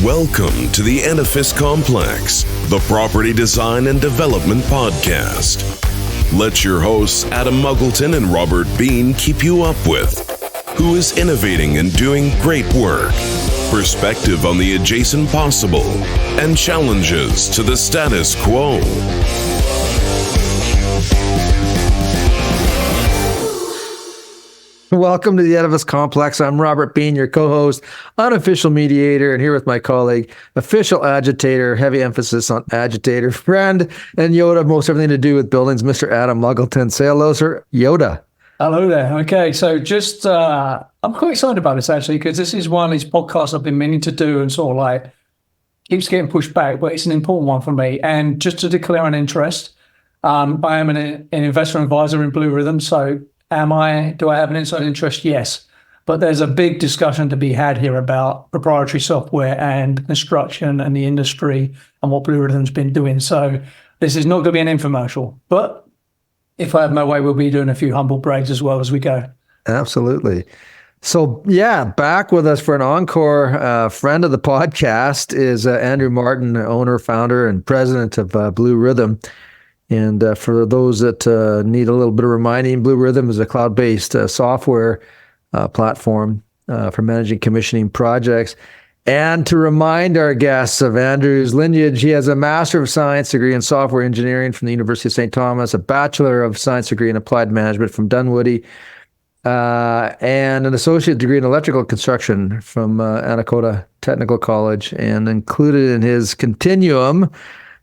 Welcome to the Edifice Complex, the property design and development podcast. Let your hosts Adam Muggleton and Robert Bean keep you up with who is innovating and doing great work, perspective on the adjacent possible, and challenges to the status quo. Welcome to the Edifice Complex. I'm Robert Bean, your co-host, unofficial mediator, and here with my colleague, official agitator, heavy emphasis on agitator, friend, and Yoda, most everything to do with buildings, Mr. Adam Muggleton. Say hello, sir. Yoda. Hello there. Okay, so just, I'm quite excited about this actually, because this is one of these podcasts I've been meaning to do and sort of like keeps getting pushed back, but it's an important one for me. And just to declare an interest, I am an investor advisor in BlueRithm, so do I have an inside interest? Yes. But there's a big discussion to be had here about proprietary software and construction and the industry and what BlueRitham's been doing. So this is not going to be an infomercial, but if I have my way, we'll be doing a few humble brags as well as we go. Absolutely. So yeah, back with us for an encore friend of the podcast is Andrew Martin, owner, founder, and president of BlueRithm. And for those that need a little bit of reminding, BlueRithm is a cloud-based software platform for managing commissioning projects. And to remind our guests of Andrew's lineage, he has a Master of Science degree in Software Engineering from the University of St. Thomas, a Bachelor of Science degree in Applied Management from Dunwoody, and an Associate degree in Electrical Construction from Anacoda Technical College. And included in his continuum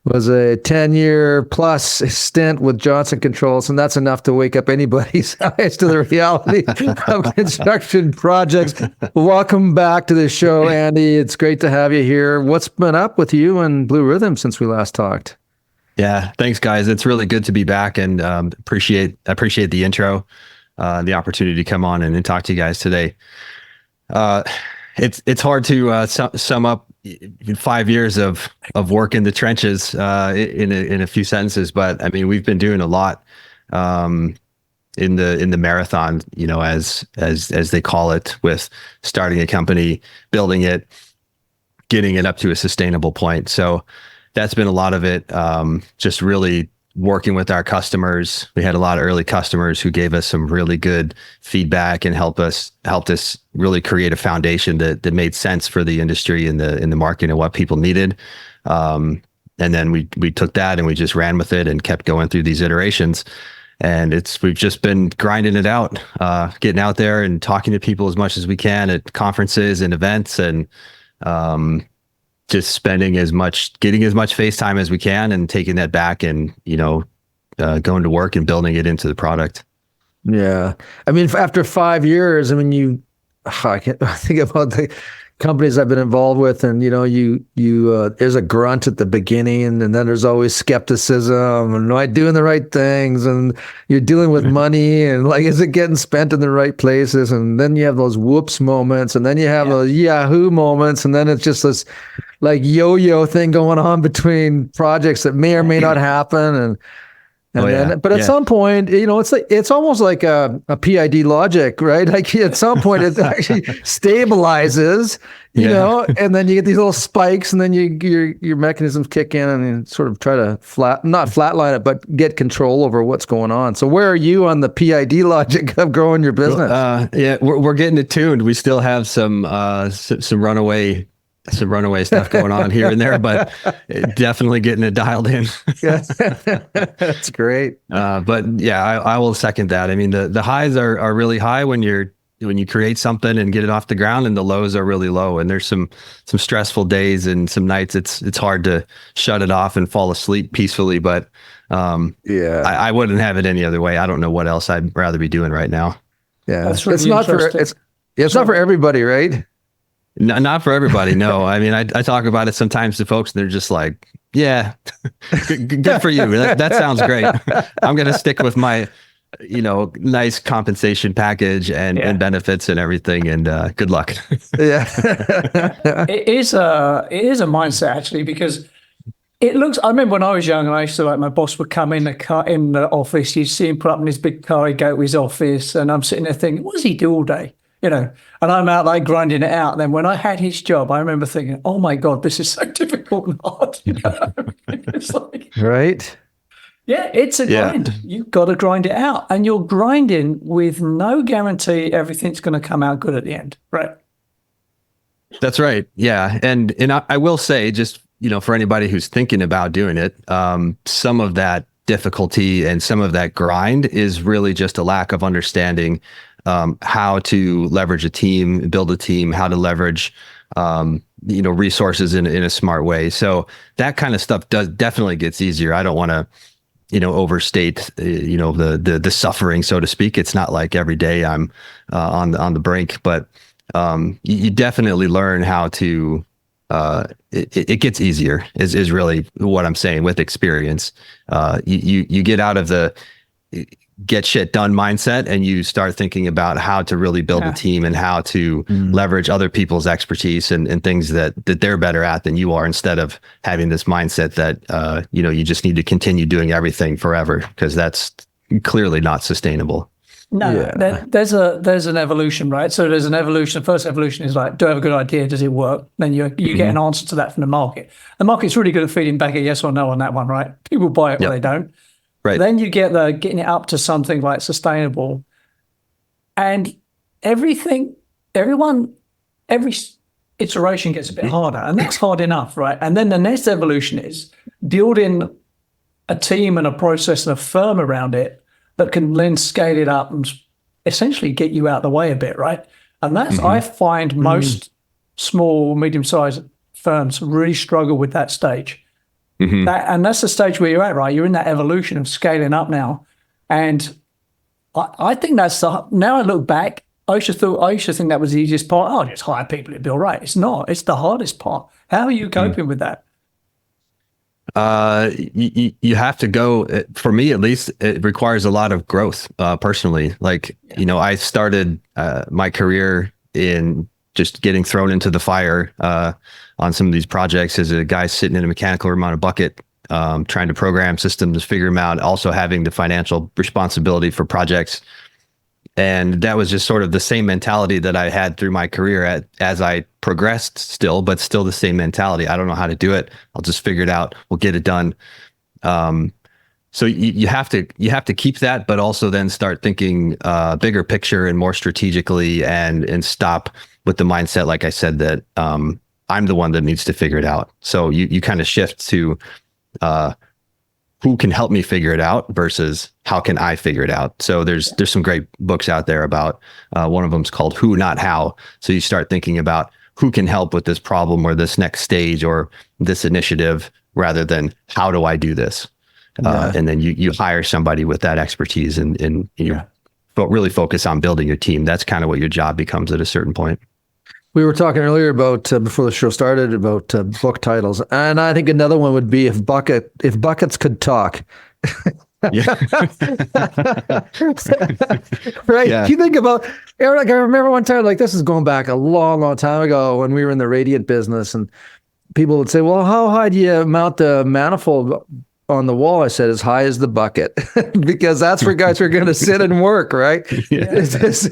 was a 10-year plus stint with Johnson Controls, and that's enough to wake up anybody's eyes to the reality of construction projects. Welcome back to the show, Andy. It's great to have you here. What's been up with you and BlueRithm since we last talked? Yeah, thanks, guys. It's really good to be back, and appreciate the intro, the opportunity to come on and talk to you guys today. It's hard to sum up 5 years of work in the trenches in a few sentences, but I mean, we've been doing a lot in the marathon, you know, as they call it, with starting a company, building it, getting it up to a sustainable point. So that's been a lot of it. Just really working with our customers. We had a lot of early customers who gave us some really good feedback and helped us really create a foundation that made sense for the industry and the market and what people needed. And then we took that and we just ran with it and kept going through these iterations. And we've just been grinding it out, getting out there and talking to people as much as we can at conferences and events, and just getting as much face time as we can and taking that back and, you know, going to work and building it into the product. Yeah. I mean, after 5 years, I mean, I think about the companies I've been involved with, and, you know, there's a grunt at the beginning, and then there's always skepticism, and am I doing the right things? And you're dealing with money, and like, is it getting spent in the right places? And then you have those whoops moments, and then you have those Yahoo moments, and then it's just this like yo-yo thing going on between projects that may or may not happen. But at some point, you know, it's almost like a PID logic, right? Like at some point it actually stabilizes, you know, and then you get these little spikes, and then your mechanisms kick in and you sort of try to not flatline it, but get control over what's going on. So where are you on the PID logic of growing your business? We're getting it tuned. We still have some runaway stuff going on here and there, but definitely getting it dialed in. That's great. But yeah, I will second that. I mean, the highs are really high when you create something and get it off the ground, and the lows are really low. And there's some stressful days and some nights it's hard to shut it off and fall asleep peacefully. But I wouldn't have it any other way. I don't know what else I'd rather be doing right now. Yeah, that's really it's not for everybody, right? No, not for everybody. No, I mean, I talk about it sometimes to folks, and they're just like, "Yeah, good for you. That sounds great. I'm going to stick with my, you know, nice compensation package and benefits and everything. And good luck." Yeah, it is a mindset actually, because it looks. I remember when I was young, and I used to, like, my boss would come in the office. You'd see him put up in his big car. He'd go to his office, and I'm sitting there thinking, "What does he do all day?" and I'm out like grinding it out. Then when I had his job, I remember thinking, oh my God, this is so difficult and hard. It's like, Right. yeah, it's a grind. You've got to grind it out, and you're grinding with no guarantee everything's going to come out good at the end, right? That's right. Yeah. And I will say, just, for anybody who's thinking about doing it, some of that difficulty and some of that grind is really just a lack of understanding how to leverage a team, build a team, how to leverage resources in a smart way. So that kind of stuff definitely gets easier. I don't want to overstate the suffering, so to speak. It's not like every day I'm on the brink, but you definitely learn how to it gets easier is really what I'm saying with experience. You get out of the get shit done mindset, and you start thinking about how to really build a team and how to leverage other people's expertise and things that they're better at than you are, instead of having this mindset that you just need to continue doing everything forever, because that's clearly not sustainable. No, there's an evolution, right? So there's an evolution. The first evolution is like, do I have a good idea? Does it work? Then you get an answer to that from the market. The market's really good at feeding back a yes or no on that one, right? People buy it or they don't. Right. Then you get getting it up to something like sustainable, and every iteration gets a bit harder, and that's hard enough, right? And then the next evolution is building a team and a process and a firm around it that can then scale it up and essentially get you out of the way a bit, right? And that's, I find most small, medium-sized firms really struggle with that stage. And that's the stage where you're at, right? You're in that evolution of scaling up now. And I think that's now I look back, I used to think that was the easiest part. Oh, just hire people to build, right? It's not. It's the hardest part. How are you coping with that? You have to go, for me at least, it requires a lot of growth, personally. Like, I started my career in just getting thrown into the fire on some of these projects as a guy sitting in a mechanical room on a bucket, trying to program systems, figure them out, also having the financial responsibility for projects. And that was just sort of the same mentality that I had through my career as I progressed still, but still the same mentality. I don't know how to do it. I'll just figure it out. We'll get it done. So you have to keep that, but also then start thinking bigger picture and more strategically, and stop with the mindset, like I said, that I'm the one that needs to figure it out. So you kind of shift to who can help me figure it out versus how can I figure it out. So there's some great books out there about, one of them is called Who, Not How. So you start thinking about who can help with this problem or this next stage or this initiative, rather than how do I do this? And then you hire somebody with that expertise and you really focus on building your team. That's kind of what your job becomes at a certain point. We were talking earlier about, before the show started, about book titles, and I think another one would be If Buckets Could Talk. Yeah. Right. Yeah. You think about, Eric, I remember one time, like, this is going back a long, long time ago, when we were in the radiant business, and people would say, well, how high do you mount the manifold on the wall? I said, as high as the bucket, because that's where guys are going to sit and work, right? Yeah.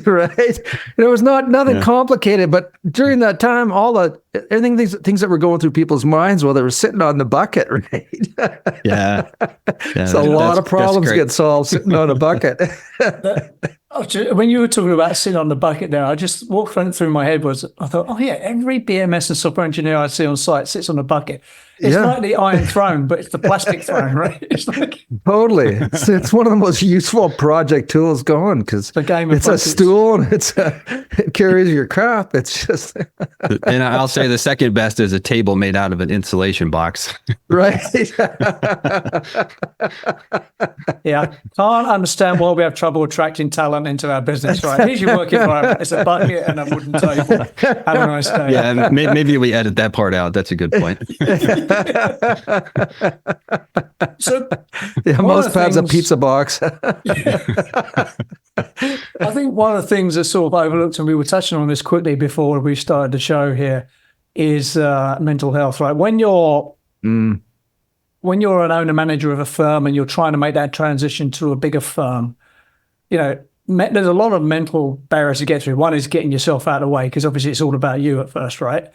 Right. And it was nothing complicated, but during that time, things that were going through people's minds while they were sitting on the bucket, right? Yeah. So a lot of problems get solved sitting on a bucket. When you were talking about sitting on the bucket there, I just walked through my head I thought, oh yeah, every BMS and software engineer I see on site sits on a bucket. It's like the iron throne, but it's the plastic throne, right? It's like, totally. It's one of the most useful project tools going, because it's a stool and it carries your crap. It's just. And I'll say the second best is a table made out of an insulation box. Right. Yeah. Can't understand why we have trouble attracting talent into our business, right? Here's your work environment. It's a bucket and a wooden table. Have a nice day. Yeah, maybe we edit that part out. That's a good point. So most have a pizza box. I think one of the things that's sort of overlooked, and we were touching on this quickly before we started the show here, is mental health, right? When you're an owner manager of a firm and you're trying to make that transition to a bigger firm, there's a lot of mental barriers to get through. One is getting yourself out of the way, because obviously it's all about you at first, right?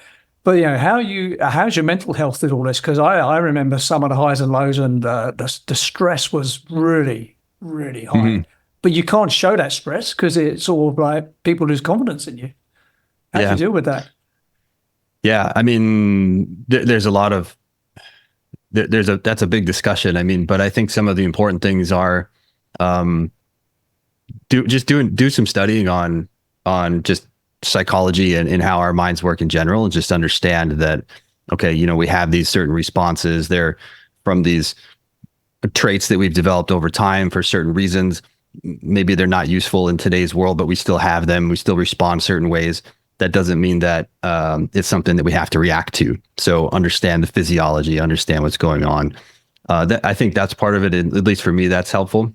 But how's your mental health through all this? Because I remember some of the highs and lows, and the stress was really, really high. Mm-hmm. But you can't show that stress because it's all like people lose confidence in you. How do you deal with that? Yeah, I mean, there's a lot of that's a big discussion. I mean, but I think some of the important things are do some studying on just psychology and how our minds work in general, and just understand that, okay, we have these certain responses. They're from these traits that we've developed over time for certain reasons. Maybe they're not useful in today's world, but we still have them. We still respond certain ways. That doesn't mean that it's something that we have to react to. So understand the physiology, understand what's going on. I think that's part of it. At least for me, that's helpful.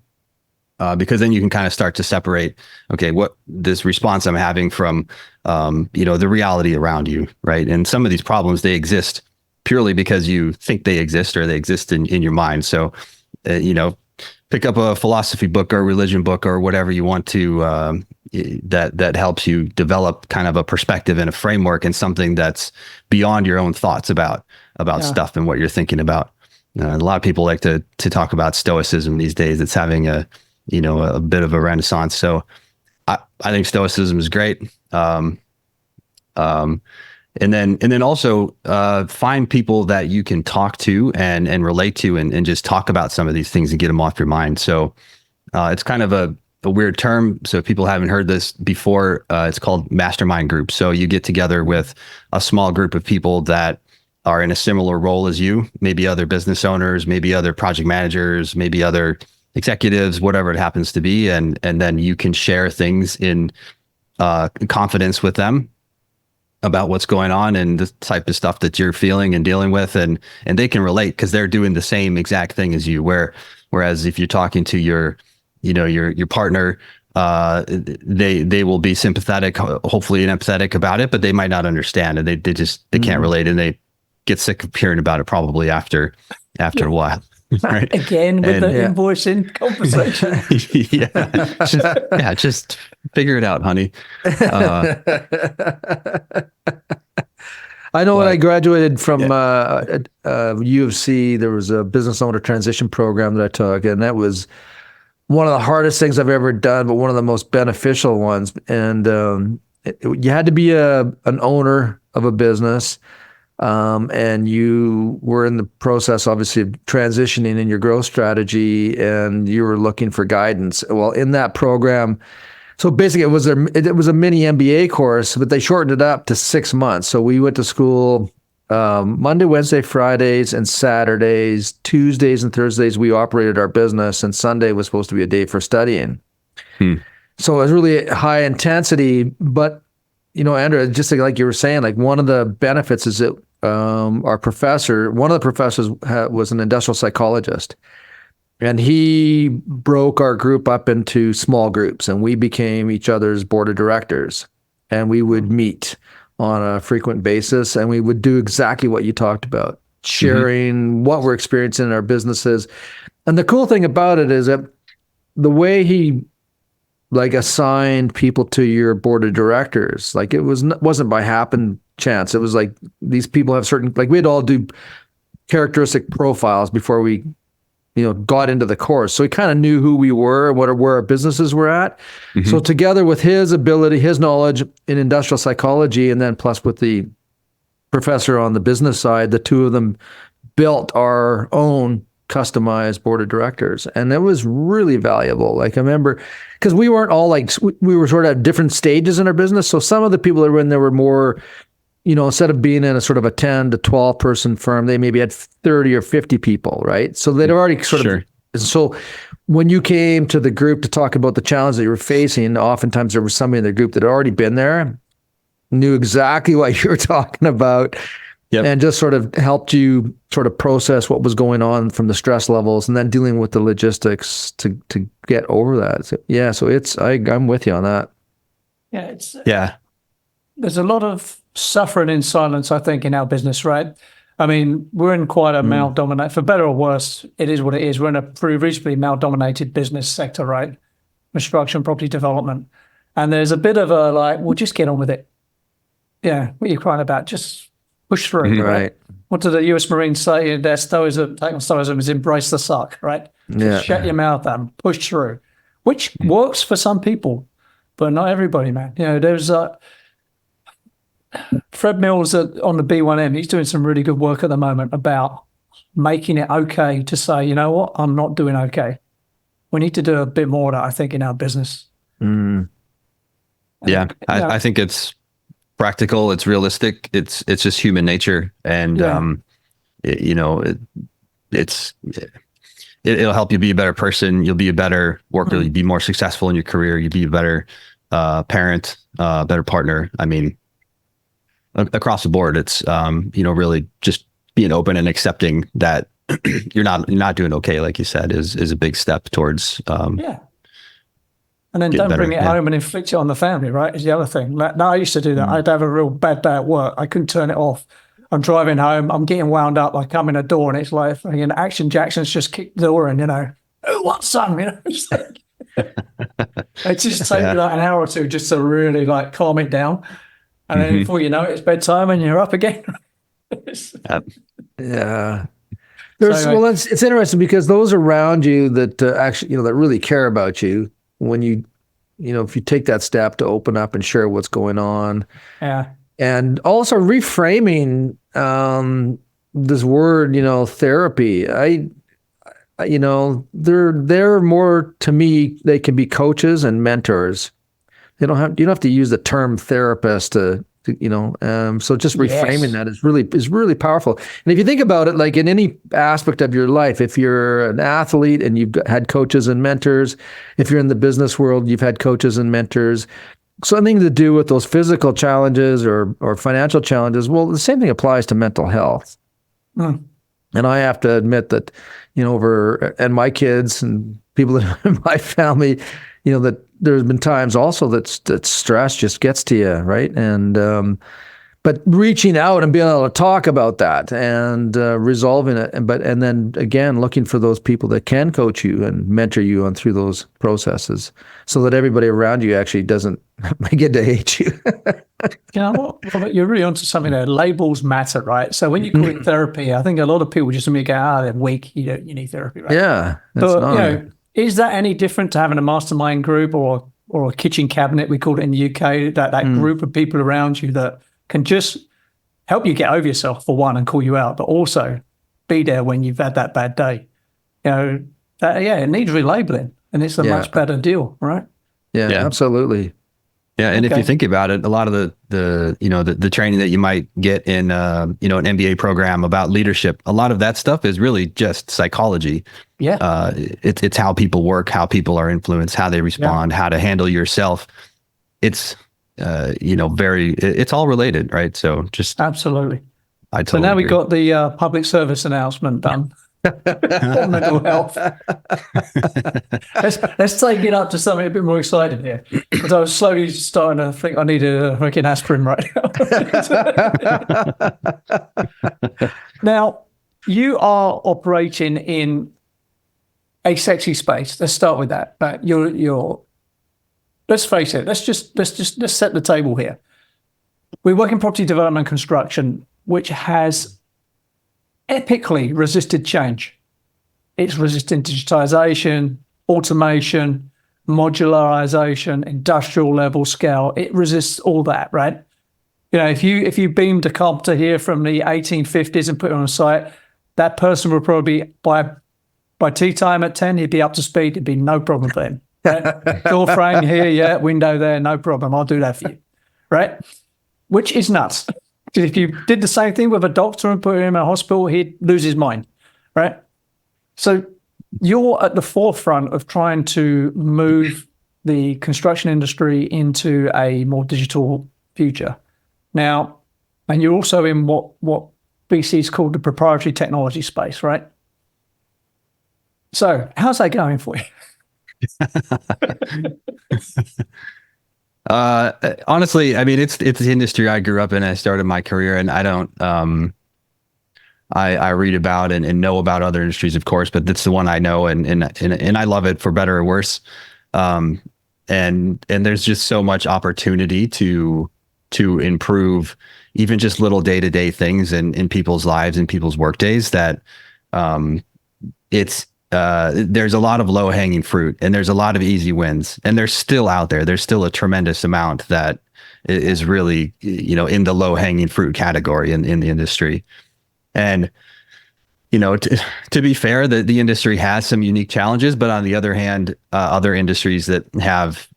Because then you can kind of start to separate, okay, what this response I'm having from, the reality around you, right? And some of these problems, they exist purely because you think they exist, or they exist in your mind. So, pick up a philosophy book or a religion book or whatever you want to, that helps you develop kind of a perspective and a framework, and something that's beyond your own thoughts about stuff and what you're thinking about. A lot of people like to talk about stoicism these days. It's having a bit of a renaissance. So I think stoicism is great. And then also find people that you can talk to and relate to, and just talk about some of these things and get them off your mind. So it's kind of a weird term. So if people haven't heard this before, it's called mastermind group. So you get together with a small group of people that are in a similar role as you, maybe other business owners, maybe other project managers, maybe other executives, whatever it happens to be. And then you can share things in confidence with them about what's going on and the type of stuff that you're feeling and dealing with. And they can relate because they're doing the same exact thing as you. Whereas if you're talking to your partner, they will be sympathetic, hopefully, and empathetic about it, but they might not understand, and they can't relate, and they get sick of hearing about it probably after a while. Right. Again with the invoicing conversation. Just figure it out, honey. I know when I graduated from U of C, there was a business owner transition program that I took, and that was one of the hardest things I've ever done, but one of the most beneficial ones. And you had to be an owner of a business. And you were in the process, obviously, of transitioning in your growth strategy, and you were looking for guidance. Well, in that program, so basically it was a mini MBA course, but they shortened it up to 6 months. So we went to school Monday, Wednesday, Fridays, and Saturdays. Tuesdays and Thursdays we operated our business, and Sunday was supposed to be a day for studying. So it was really high intensity, but Andrew, just like you were saying, like one of the benefits is that our professor, one of the professors was an industrial psychologist, and he broke our group up into small groups, and we became each other's board of directors, and we would meet on a frequent basis, and we would do exactly what you talked about, sharing what we're experiencing in our businesses. And the cool thing about it is that the way he assigned people to your board of directors, like it wasn't by happen chance. It was like these people have certain, like we'd all do characteristic profiles before we, got into the course. So he kind of knew who we were and where our businesses were at. So together with his ability, his knowledge in industrial psychology, and then plus with the professor on the business side, the two of them built our own customized board of directors. And it was really valuable. Like I remember, because we weren't all we were sort of at different stages in our business. So some of the people that were in there were more, instead of being in a sort of a 10 to 12 person firm, they maybe had 30 or 50 people, right? So they'd already sort of, so when you came to the group to talk about the challenge that you were facing, oftentimes there was somebody in the group that had already been there, knew exactly what you were talking about, and just sort of helped you sort of process what was going on from the stress levels, and then dealing with the logistics to get over that. So I'm with you on that. There's a lot of suffering in silence, I think, in our business, right? I mean, we're in quite a male-dominated, for better or worse, it is what it is. We're in a pretty reasonably male-dominated business sector, right? construction, property development. And there's a bit of a like, well, just get on with it. Yeah, what are you crying about? Just push through, right? What do the US Marines say in their stoicism, take on stoicism, is embrace the suck, right? Just shut your mouth and push through, which works for some people, but not everybody, man. You know, there's Fred Mills on the B1M. He's doing some really good work at the moment about making it okay to say, you know what, I'm not doing okay. We need to do a bit more of that, I think, in our business. Yeah, I think it's practical. It's realistic. It's just human nature, and it'll help you be a better person. You'll be a better worker. You'll be more successful in your career. You'll be a better parent, better partner. I mean, across the board, it's really just being open and accepting that you're not doing okay, like you said, is a big step towards and then don't bring it home and inflict it on the family, right? Is the other thing. Now I used to do that. I'd have a real bad day at work. I couldn't turn it off. I'm driving home. I'm getting wound up. I come in a door and it's like Action Jackson's just kicked the door in, oh, what son? It just takes like an hour or two just to really like calm it down. And then before you know it, it's bedtime and you're up again. Yeah. It's interesting because those around you that actually, that really care about you, when you, if you take that step to open up and share what's going on. Yeah. And also reframing this word, therapy. They're more, to me, they can be coaches and mentors. You don't have to use the term therapist to so just reframing that is really powerful. And if you think about it, like in any aspect of your life, if you're an athlete and you've had coaches and mentors, if you're in the business world, you've had coaches and mentors, something to do with those physical challenges or financial challenges. Well, the same thing applies to mental health. And I have to admit that, and my kids and people in my family, that there's been times also that stress just gets to you, right? And but reaching out and being able to talk about that and resolving it, and then again looking for those people that can coach you and mentor you on through those processes, so that everybody around you actually doesn't get to hate you. Robert, you're really onto something there. Labels matter, right? So when you call it therapy, I think a lot of people just immediately go, they're weak. You need therapy, right? Yeah, but is that any different to having a mastermind group or a kitchen cabinet, we call it in the UK, that group of people around you that can just help you get over yourself, for one, and call you out, but also be there when you've had that bad day? It needs relabeling, and it's a much better deal, right? Yeah, absolutely. Yeah, and if you think about it, a lot of the training that you might get in an MBA program about leadership, a lot of that stuff is really just psychology. Yeah, it's how people work, how people are influenced, how they respond, how to handle yourself. It's it's all related, right? So just absolutely. So now we got the public service announcement done. Mental health. Let's take it up to something a bit more exciting here, because I was slowly starting to think I need a freaking aspirin right now. Now, you are operating in a sexy space. Let's start with that. But you're. Let's face it. Let's set the table here. We work in property development and construction, which has epically resisted change. It's resisting digitization, automation, modularization, industrial level scale. It resists all that, right? If you beamed a carpenter here from the 1850s and put it on a site, that person would probably by tea time at 10, he'd be up to speed. It'd be no problem for him. Right? Door frame here, window there, no problem. I'll do that for you, right? Which is nuts. Because if you did the same thing with a doctor and put him in a hospital, he'd lose his mind, right? So you're at the forefront of trying to move the construction industry into a more digital future. Now, and you're also in what BC's called the proprietary technology space, right? So how's that going for you? Honestly, I mean, it's the industry I grew up in. I started my career, and I don't. I read about and know about other industries, of course, but that's the one I know, and I love it for better or worse. And there's just so much opportunity to improve even just little day-to-day things in people's lives and people's work days that there's a lot of low-hanging fruit and there's a lot of easy wins, and they're still out there. There's still a tremendous amount that is really, in the low-hanging fruit category in the industry. And to be fair, the industry has some unique challenges, but on the other hand, other industries that have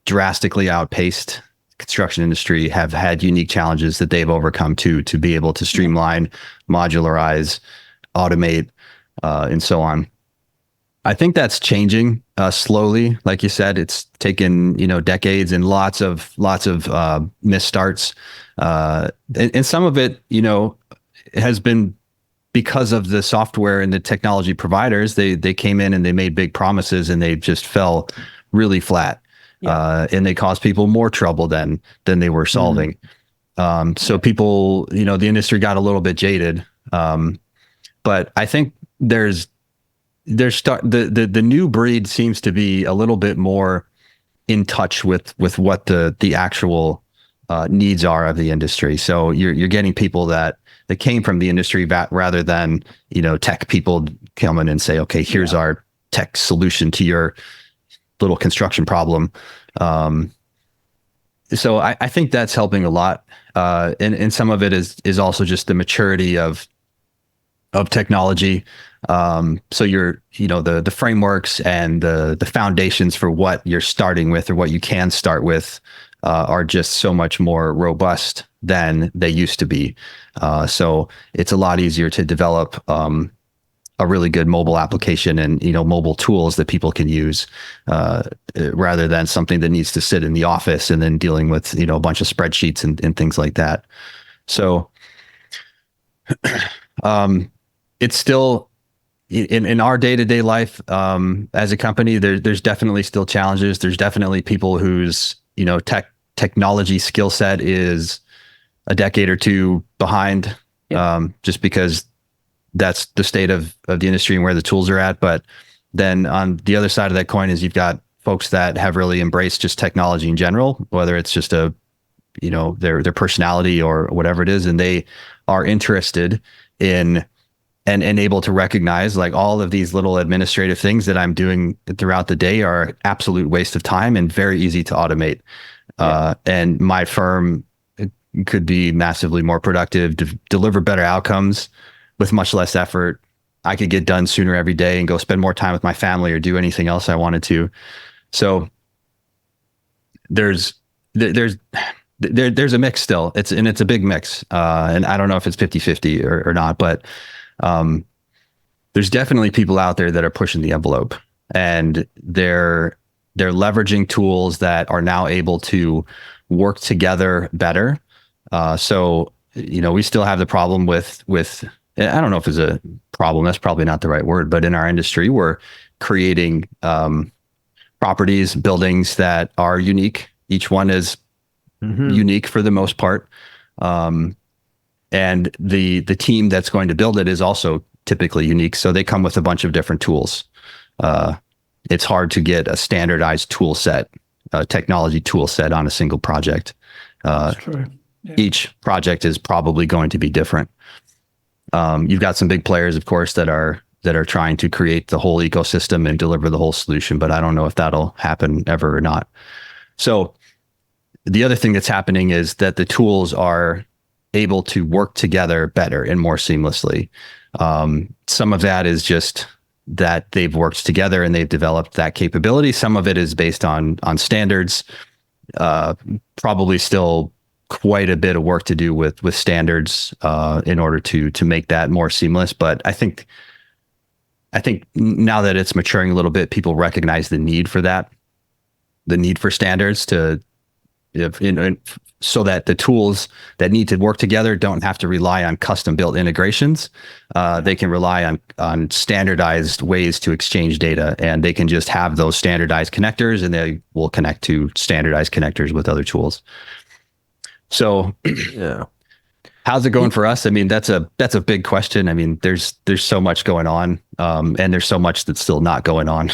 drastically outpaced construction industry have had unique challenges that they've overcome to be able to streamline, modularize, automate, and so on. I think that's changing slowly. Like you said, it's taken decades and lots of misstarts, and some of it has been because of the software and the technology providers. They came in and they made big promises and they just fell really flat. And they caused people more trouble than they were solving. So people, the industry got a little bit jaded. But I think the new breed seems to be a little bit more in touch with what the actual needs are of the industry. So you're getting people that came from the industry rather than tech people come in and say, okay, here's our tech solution to your little construction problem. So I think that's helping a lot. And some of it is also just the maturity of technology. So the frameworks and the foundations for what you're starting with or what you can start with are just so much more robust than they used to be. So it's a lot easier to develop a really good mobile application and mobile tools that people can use rather than something that needs to sit in the office and then dealing with a bunch of spreadsheets and things like that. So it's still in our day-to-day life as a company, there's definitely still challenges. There's definitely people whose technology skill set is a decade or two behind, just because that's the state of the industry and where the tools are at. But then on the other side of that coin is you've got folks that have really embraced just technology in general, whether it's just their personality or whatever it is, and they are interested in and able to recognize like all of these little administrative things that I'm doing throughout the day are an absolute waste of time and very easy to automate. And my firm could be massively more productive, deliver better outcomes with much less effort. I could get done sooner every day and go spend more time with my family or do anything else I wanted to. So there's a mix still. It's a big mix. And I don't know if it's 50-50 or not, but there's definitely people out there that are pushing the envelope, and they're leveraging tools that are now able to work together better. So we still have the problem with I don't know if it's a problem, that's probably not the right word, but in our industry, we're creating properties, buildings that are unique. Each one is unique for the most part. And the team that's going to build it is also typically unique. So they come with a bunch of different tools. It's hard to get a standardized tool set, technology tool set on a single project. That's true. Yeah. Each project is probably going to be different. You've got some big players, of course, that are trying to create the whole ecosystem and deliver the whole solution, but I don't know if that'll happen ever or not. So the other thing that's happening is that the tools are able to work together better and more seamlessly. Some of that is just that they've worked together and they've developed that capability. Some of it is based on standards. Probably still quite a bit of work to do with standards in order to make that more seamless. But I think now that it's maturing a little bit, people recognize the need for that, the need for standards so that the tools that need to work together don't have to rely on custom built integrations. They can rely on standardized ways to exchange data, and they can just have those standardized connectors, and they will connect to standardized connectors with other tools. So Yeah. how's it going for us? I mean, that's a big question. I mean, there's so much going on, and there's so much that's still not going on.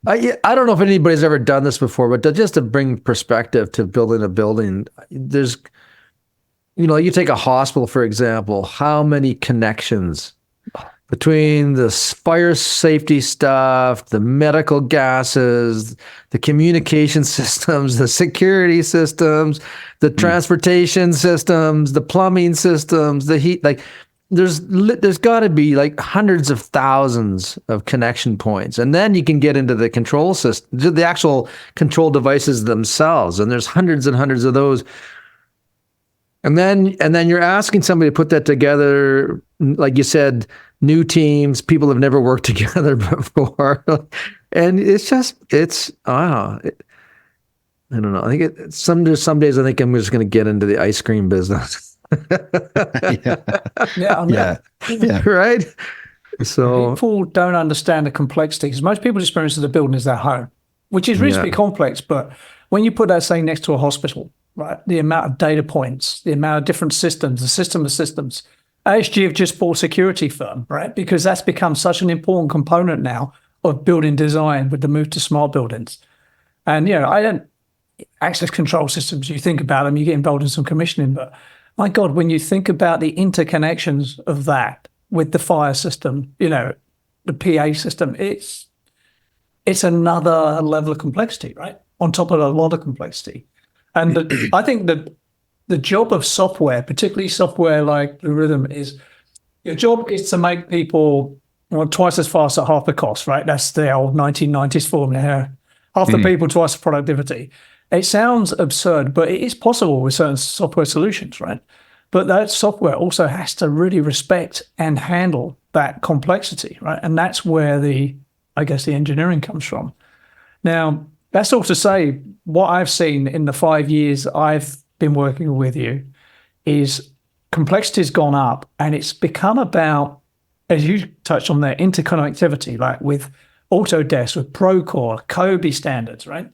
I don't know if anybody's ever done this before, but just to bring perspective to building a building, there's, you take a hospital, for example, how many connections between the fire safety stuff, the medical gases, the communication systems, the security systems, the transportation systems, the plumbing systems, the heat, like there's got to be like hundreds of thousands of connection points. And then you can get into the control system, the actual control devices themselves. And there's hundreds and hundreds of those. And then you're asking somebody to put that together, like you said, new teams, people have never worked together before. And I don't know. I think some days I think I'm just going to get into the ice cream business. Yeah. Right. So people don't understand the complexity because most people's experience of the building is their home, which is reasonably complex. But when you put that, say, next to a hospital, right, the amount of data points, the amount of different systems, the system of systems. ASG have just bought a security firm, right? Because that's become such an important component now of building design with the move to smart buildings. And, I don't access control systems, you think about them, you get involved in some commissioning, but my God, when you think about the interconnections of that with the fire system, the PA system, it's another level of complexity, right? On top of a lot of complexity. And I think that the job of software, particularly software like BlueRithm, is your job is to make people twice as fast at half the cost, right? That's the old 1990s formula. Half the people, twice the productivity. It sounds absurd, but it is possible with certain software solutions, right? But that software also has to really respect and handle that complexity, right? And that's where the engineering comes from. Now, that's all to say, what I've seen in the 5 years I've been working with you is complexity's gone up, and it's become about, as you touched on there, interconnectivity, like with Autodesk, with Procore, Kobe standards, right?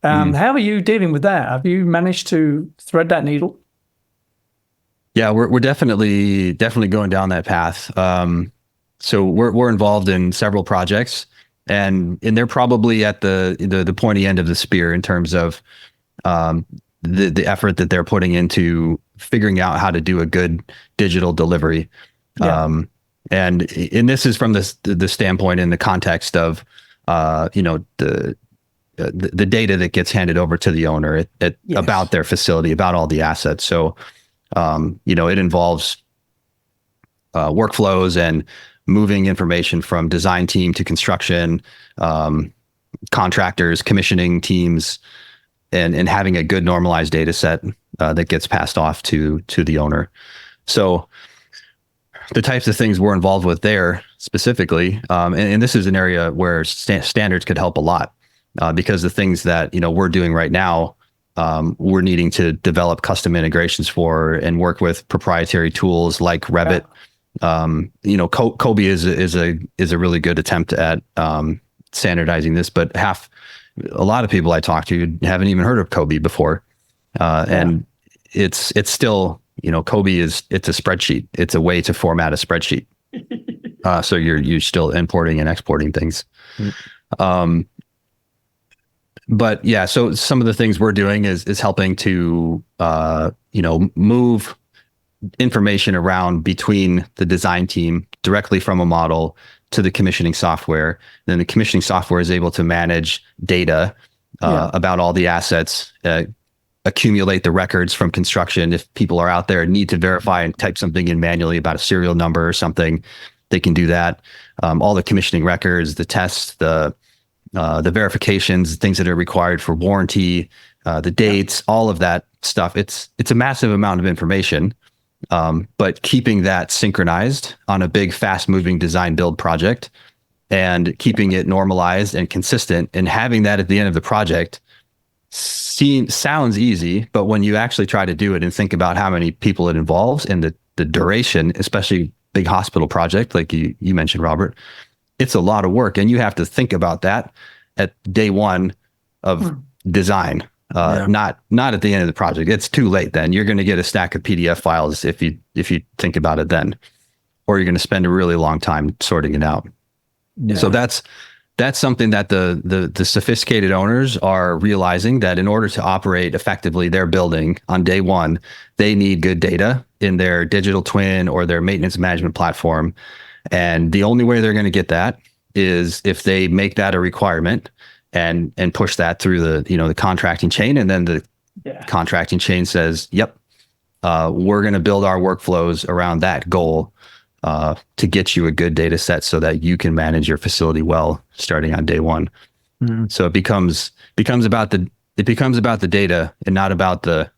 How are you dealing with that? Have you managed to thread that needle? Yeah, we're definitely going down that path. So we're involved in several projects, and they're probably at the pointy end of the spear in terms of the effort that they're putting into figuring out how to do a good digital delivery. Yeah. And this is from the standpoint in the context of the data that gets handed over to the owner about their facility, about all the assets. So, it involves workflows and moving information from design team to construction, contractors, commissioning teams, and having a good normalized data set that gets passed off to the owner. So the types of things we're involved with there specifically, and this is an area where standards could help a lot. Because the things that we're doing right now, we're needing to develop custom integrations for and work with proprietary tools like Revit. Kobe is a really good attempt at standardizing this, but a lot of people I talk to haven't even heard of Kobe before, and it's still Kobe it's a spreadsheet. It's a way to format a spreadsheet. So you're still importing and exporting things. But yeah, so some of the things we're doing is helping to, move information around between the design team directly from a model to the commissioning software. Then the commissioning software is able to manage data about all the assets, accumulate the records from construction. If people are out there and need to verify and type something in manually about a serial number or something, they can do that. All the commissioning records, the tests, the verifications, things that are required for warranty, the dates, all of that stuff. It's a massive amount of information, but keeping that synchronized on a big, fast-moving design build project and keeping it normalized and consistent and having that at the end of the project sounds easy, but when you actually try to do it and think about how many people it involves and the duration, especially big hospital project like you mentioned, Robert, it's a lot of work, and you have to think about that at day one of design, not at the end of the project. It's too late then. You're going to get a stack of PDF files if you think about it then. or you're going to spend a really long time sorting it out. Yeah. So that's something that the sophisticated owners are realizing, that in order to operate effectively their building on day one, they need good data in their digital twin or their maintenance management platform. And the only way they're going to get that is if they make that a requirement and push that through the contracting chain. And then the contracting chain says, yep, we're going to build our workflows around that goal to get you a good data set so that you can manage your facility well starting on day one. Mm-hmm. So it becomes about the data and not about the,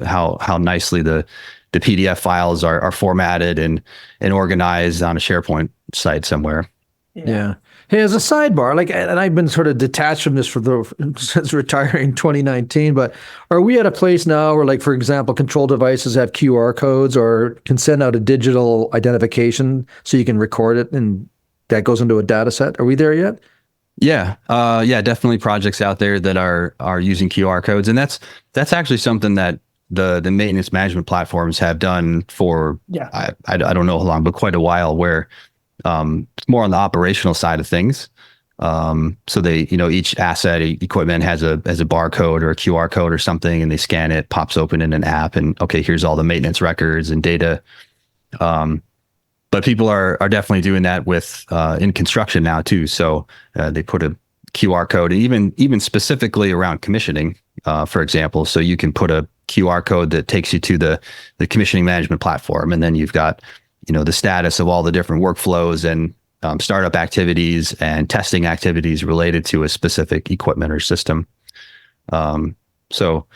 how nicely the PDF files are formatted and organized on a SharePoint site somewhere. Yeah. Hey, as a sidebar, and I've been sort of detached from this since retiring in 2019, but are we at a place now where, for example, control devices have QR codes or can send out a digital identification so you can record it and that goes into a data set? Are we there yet? Yeah. Definitely projects out there that are using QR codes. And that's actually something that the maintenance management platforms have done for, I don't know how long, but quite a while, where it's more on the operational side of things. So they, each asset equipment has a barcode or a QR code or something, and they scan it, pops open in an app, and okay, here's all the maintenance records and data. But people are definitely doing that with in construction now too. So they put a QR code, even specifically around commissioning, for example. So you can put a QR code that takes you to the commissioning management platform, and then you've got the status of all the different workflows and startup activities and testing activities related to a specific equipment or system. So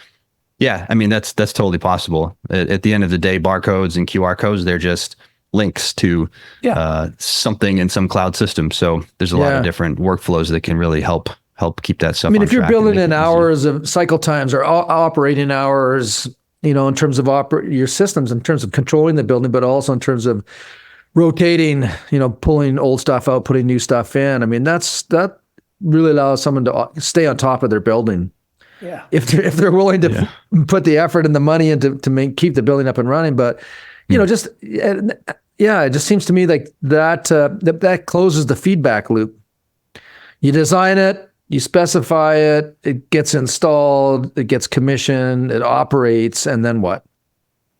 yeah, I mean, that's totally possible. At the end of the day, barcodes and QR codes, they're just links to something in some cloud system. So there's a lot of different workflows that can really help keep that stuff. I mean, if you're building in hours of cycle times or operating hours, in terms of your systems, in terms of controlling the building, but also in terms of rotating, pulling old stuff out, putting new stuff in. I mean, that really allows someone to stay on top of their building. Yeah. If they're willing to put the effort and the money into to keep the building up and running, but it just seems to me like that closes the feedback loop. You design it, you specify it, it gets installed, it gets commissioned, it operates, and then what?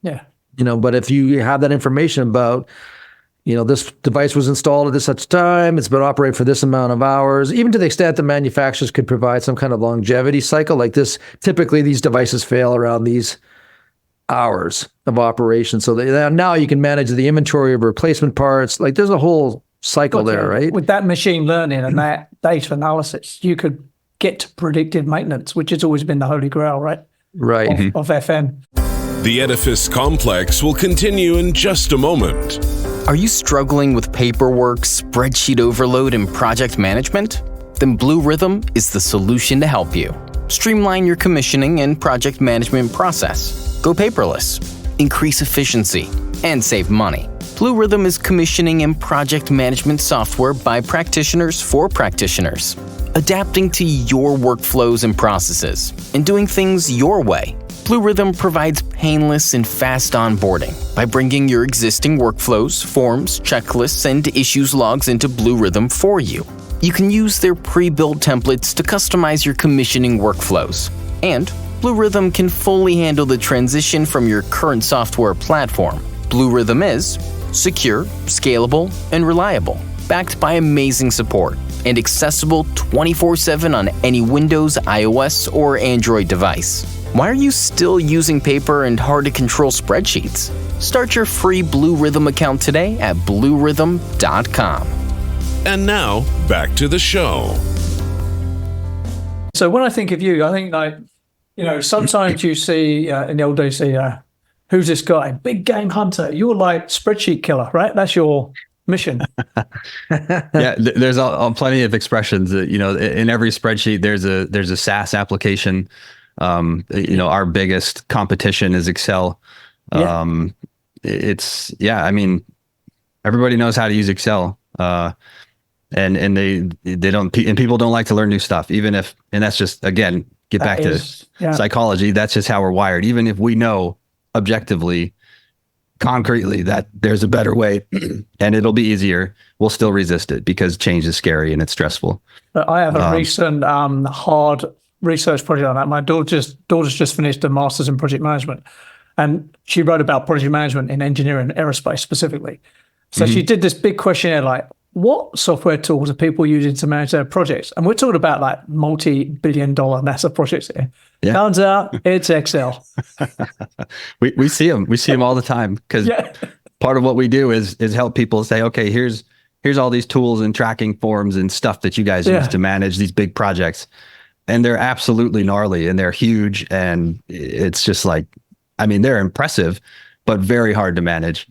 Yeah. But if you have that information about, this device was installed at this such time, it's been operating for this amount of hours, even to the extent that manufacturers could provide some kind of longevity cycle like this. Typically, these devices fail around these hours of operation. So now you can manage the inventory of replacement parts. There's a whole cycle there, right? With that machine learning and that data analysis, you could get to predictive maintenance, which has always been the holy grail, right? Right. Of FM. The Edifice Complex will continue in just a moment. Are you struggling with paperwork, spreadsheet overload, and project management? Then BlueRithm is the solution to help you. Streamline your commissioning and project management process. Go paperless. Increase efficiency and save money. BlueRithm is commissioning and project management software by practitioners for practitioners, adapting to your workflows and processes, and doing things your way. BlueRithm provides painless and fast onboarding by bringing your existing workflows, forms, checklists, and issues logs into BlueRithm for you. You can use their pre-built templates to customize your commissioning workflows. And BlueRithm can fully handle the transition from your current software platform. BlueRithm is secure, scalable, and reliable, backed by amazing support, and accessible 24/7 on any Windows, iOS, or Android device. Why are you still using paper and hard-to-control spreadsheets? Start your free BlueRithm account today at BlueRithm.com. And now, back to the show. So when I think of you, I think sometimes you see in the old days, who's this guy? Big game hunter. You're like spreadsheet killer, right? That's your mission. Yeah, there's plenty of expressions that, in every spreadsheet, there's a SaaS application. Our biggest competition is Excel. I mean, everybody knows how to use Excel. And they don't, and people don't like to learn new stuff, and that's just, again, get back to psychology. That's just how we're wired. Even if we know objectively concretely that there's a better way and it'll be easier, we'll still resist it because change is scary and it's stressful. But I have a recent hard research project on that. My daughter's just finished a master's in project management, and she wrote about project management in engineering and aerospace specifically. So she did this big questionnaire like, what software tools are people using to manage their projects? And we're talking about like multi-billion-dollar NASA projects here. Yeah. Turns out it's Excel. we see them. We see them all the time because part of what we do is help people say, okay, here's all these tools and tracking forms and stuff that you guys use to manage these big projects. And they're absolutely gnarly and they're huge. And it's just like, I mean, they're impressive, but very hard to manage.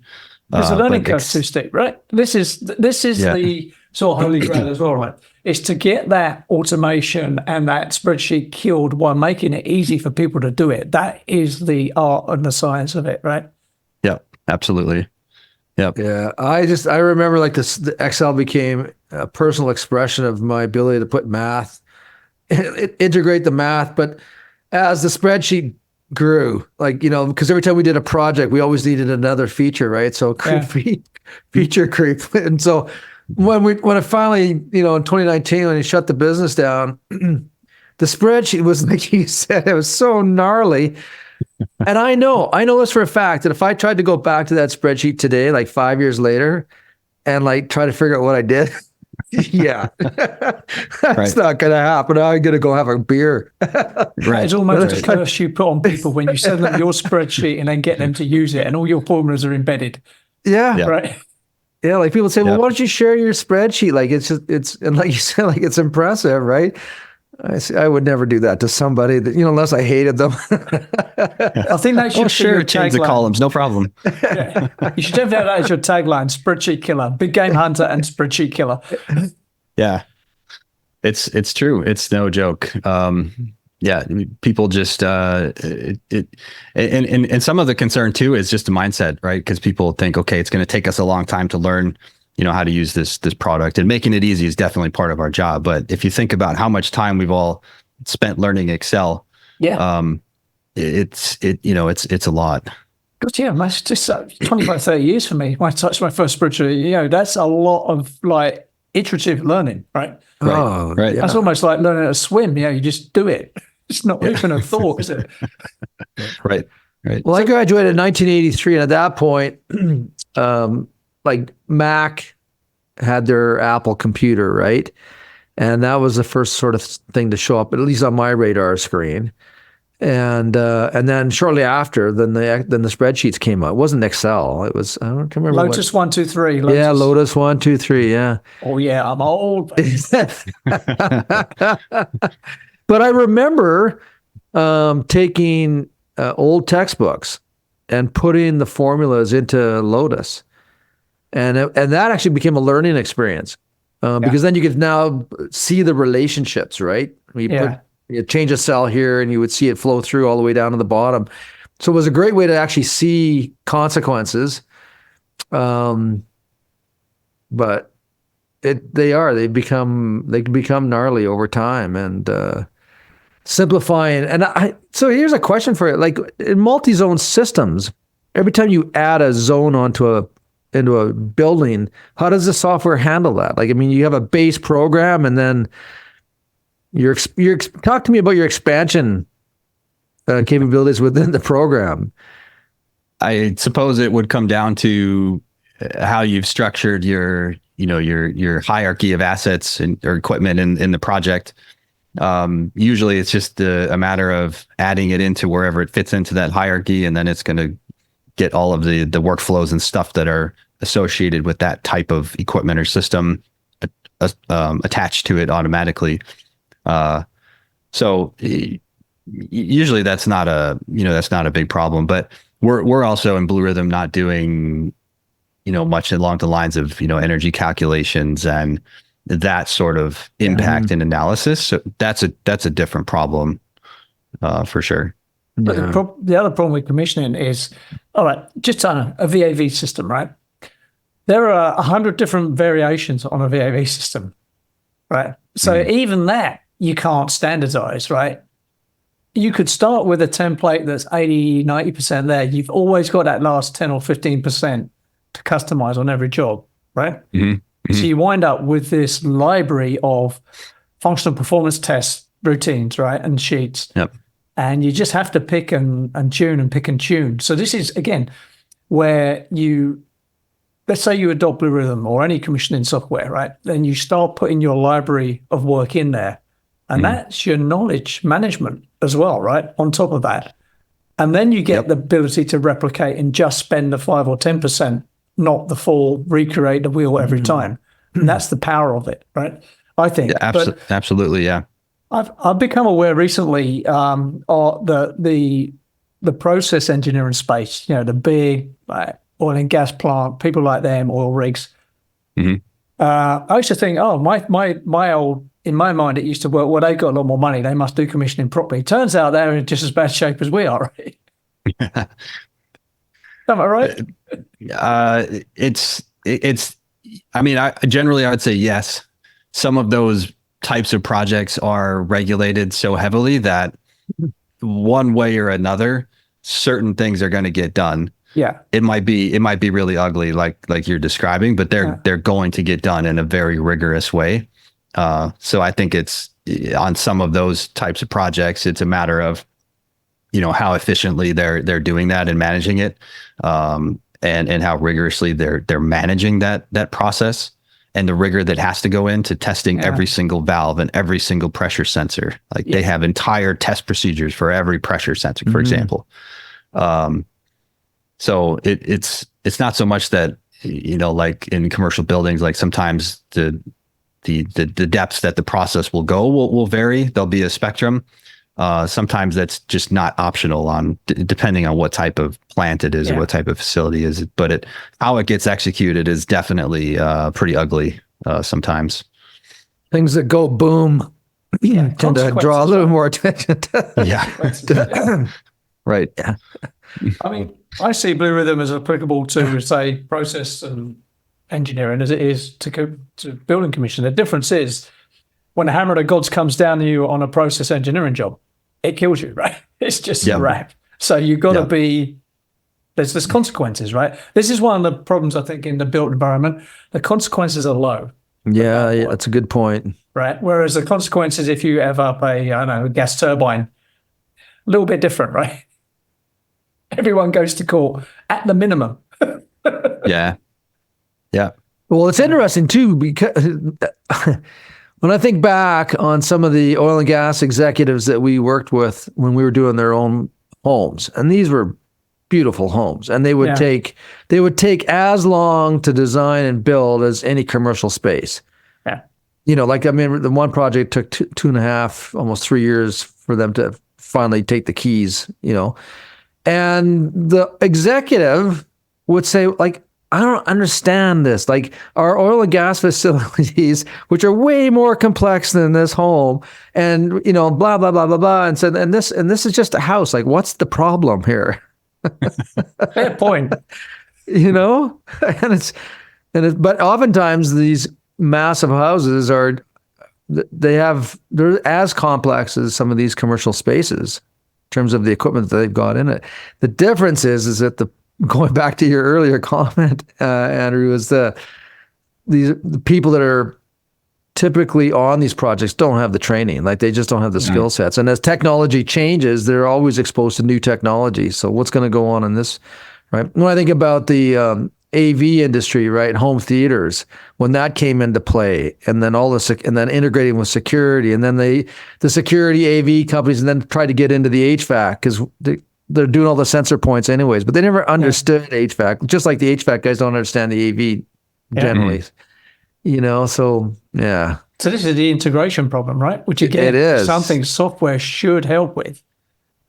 There's a learning curve too steep, right? This is the sort of holy grail as well, right? It's to get that automation and that spreadsheet killed while making it easy for people to do it. That is the art and the science of it, right? Yeah, absolutely. Yep. Yeah, I remember like the Excel became a personal expression of my ability to put math, integrate the math. But as the spreadsheet grew, like, you know, because every time we did a project, we always needed another feature, right? So feature creep. And so when it finally, you know, in 2019, when he shut the business down, the spreadsheet was, like you said, it was so gnarly. And I know this for a fact that if I tried to go back to that spreadsheet today, like 5 years later, and like try to figure out what I did, that's not going to happen. I'm going to go have a beer. Right. It's almost a curse you put on people when you send them your spreadsheet and then get them to use it, and all your formulas are embedded. Yeah. Right. Yeah. Like people say, well, why don't you share your spreadsheet? Like and like you said, like it's impressive, right? I would never do that to somebody that, you know, unless I hated them. I think that should change the columns, no problem. You should definitely have that as your tagline: spreadsheet killer, big game hunter, and spreadsheet killer. Yeah, it's true. It's no joke. Yeah, people just and some of the concern too is just a mindset, right? Because people think, okay, it's going to take us a long time to learn, you know, how to use this product, and making it easy is definitely part of our job. But if you think about how much time we've all spent learning Excel, it's a lot. Because it's just 25, 30 years for me. When I touched my first spreadsheet, you know, that's a lot of like iterative learning, right? Oh, right. That's almost like learning how to swim. You know, you just do it. It's not even a thought, is it? Right. Well, I graduated in 1983, and at that point, like Mac had their Apple computer, right? And that was the first sort of thing to show up, at least on my radar screen. And then shortly after, then the spreadsheets came out. It wasn't Excel. It was, I don't remember. Lotus 1, 2, 3. Lotus. Yeah, Lotus 1, 2, 3. Yeah. Oh yeah, I'm old. But I remember taking old textbooks and putting the formulas into Lotus. And that actually became a learning experience because then you could now see the relationships, right? You change a cell here and you would see it flow through all the way down to the bottom. So it was a great way to actually see consequences. But they can become gnarly over time and simplifying. And so here's a question for you. Like in multi-zone systems, every time you add a zone into a building, how does the software handle that? Like, I mean, you have a base program, and then talk to me about your expansion capabilities within the program. I suppose it would come down to how you've structured your hierarchy of assets or equipment in the project. Usually it's just a matter of adding it into wherever it fits into that hierarchy, and then it's going to get all of the workflows and stuff that are associated with that type of equipment or system attached to it automatically. So usually that's not a big problem, but we're also in BlueRithm not doing, much along the lines of, energy calculations and that sort of impact and analysis. So that's a different problem, for sure. But the other problem with commissioning is, all right, just on a VAV system, right? There are 100 different variations on a VAV system, right? So even that you can't standardize, right? you could start with a template that's 80, 90% there. You've always got that last 10 or 15% to customize on every job, right? So you wind up with this library of functional performance test routines, right? And sheets. Yep. And you just have to pick and tune and pick and tune. So this is, again, where let's say you adopt BlueRithm or any commissioning software, right? Then you start putting your library of work in there. And that's your knowledge management as well, right? On top of that. And then you get the ability to replicate and just spend the 5 or 10%, not the full recreate the wheel every time. And that's the power of it, right? I think. Yeah, absolutely, yeah. I've become aware recently of the process engineering space, the big oil and gas plant, people like them, oil rigs. I used to think, my old, in my mind, it used to work, well, they've got a lot more money, they must do commissioning properly. Turns out they're in just as bad shape as we are, right? Am I right? I mean, I would say yes. Some of those types of projects are regulated so heavily that one way or another, certain things are going to get done. Yeah. It might be really ugly, like you're describing, but they're going to get done in a very rigorous way. So I think it's on some of those types of projects, it's a matter of, how efficiently they're doing that and managing it, and how rigorously they're managing that process and the rigor that has to go into testing every single valve and every single pressure sensor. Like they have entire test procedures for every pressure sensor, for example. So it's not so much that, like in commercial buildings, like sometimes the depths that the process will go will vary. There'll be a spectrum. Sometimes that's just not optional depending on what type of plant it is or what type of facility is it. But how it gets executed is definitely pretty ugly sometimes. Things that go boom tend to draw a little more attention to. Right. Yeah. I mean, I see BlueRithm as applicable to, say, process and engineering as it is to building commission. The difference is when the hammer of the gods comes down to you on a process engineering job, it kills you, right? It's just a wrap. So you've got to be, there's consequences, right? This is one of the problems, I think, in the built environment. The consequences are low. Yeah, that's a good point. Right? Whereas the consequences, if you have up a gas turbine, a little bit different, right? Everyone goes to court at the minimum. Yeah. Well, it's interesting too, because when I think back on some of the oil and gas executives that we worked with when we were doing their own homes, and these were beautiful homes, and they would take as long to design and build as any commercial space. Yeah. The one project took 2.5, almost 3 years for them to finally take the keys, And the executive would say, I don't understand this. Like our oil and gas facilities, which are way more complex than this home, and blah blah blah blah blah, and said, and this is just a house. Like, what's the problem here? Fair point. But oftentimes these massive houses they're as complex as some of these commercial spaces in terms of the equipment that they've got in it. The difference is that going back to your earlier comment, Andrew, is the people that are typically on these projects don't have the training. Like they just don't have the skill sets. And as technology changes, they're always exposed to new technology. So what's going to go on in this, right? When I think about the AV industry, right, home theaters, when that came into play, and then and then integrating with security, and then the security AV companies, and then tried to get into the HVAC because they're doing all the sensor points anyways, but they never understood HVAC, just like the HVAC guys don't understand the AV generally. So yeah. So this is the integration problem, right? Which again, it is something software should help with,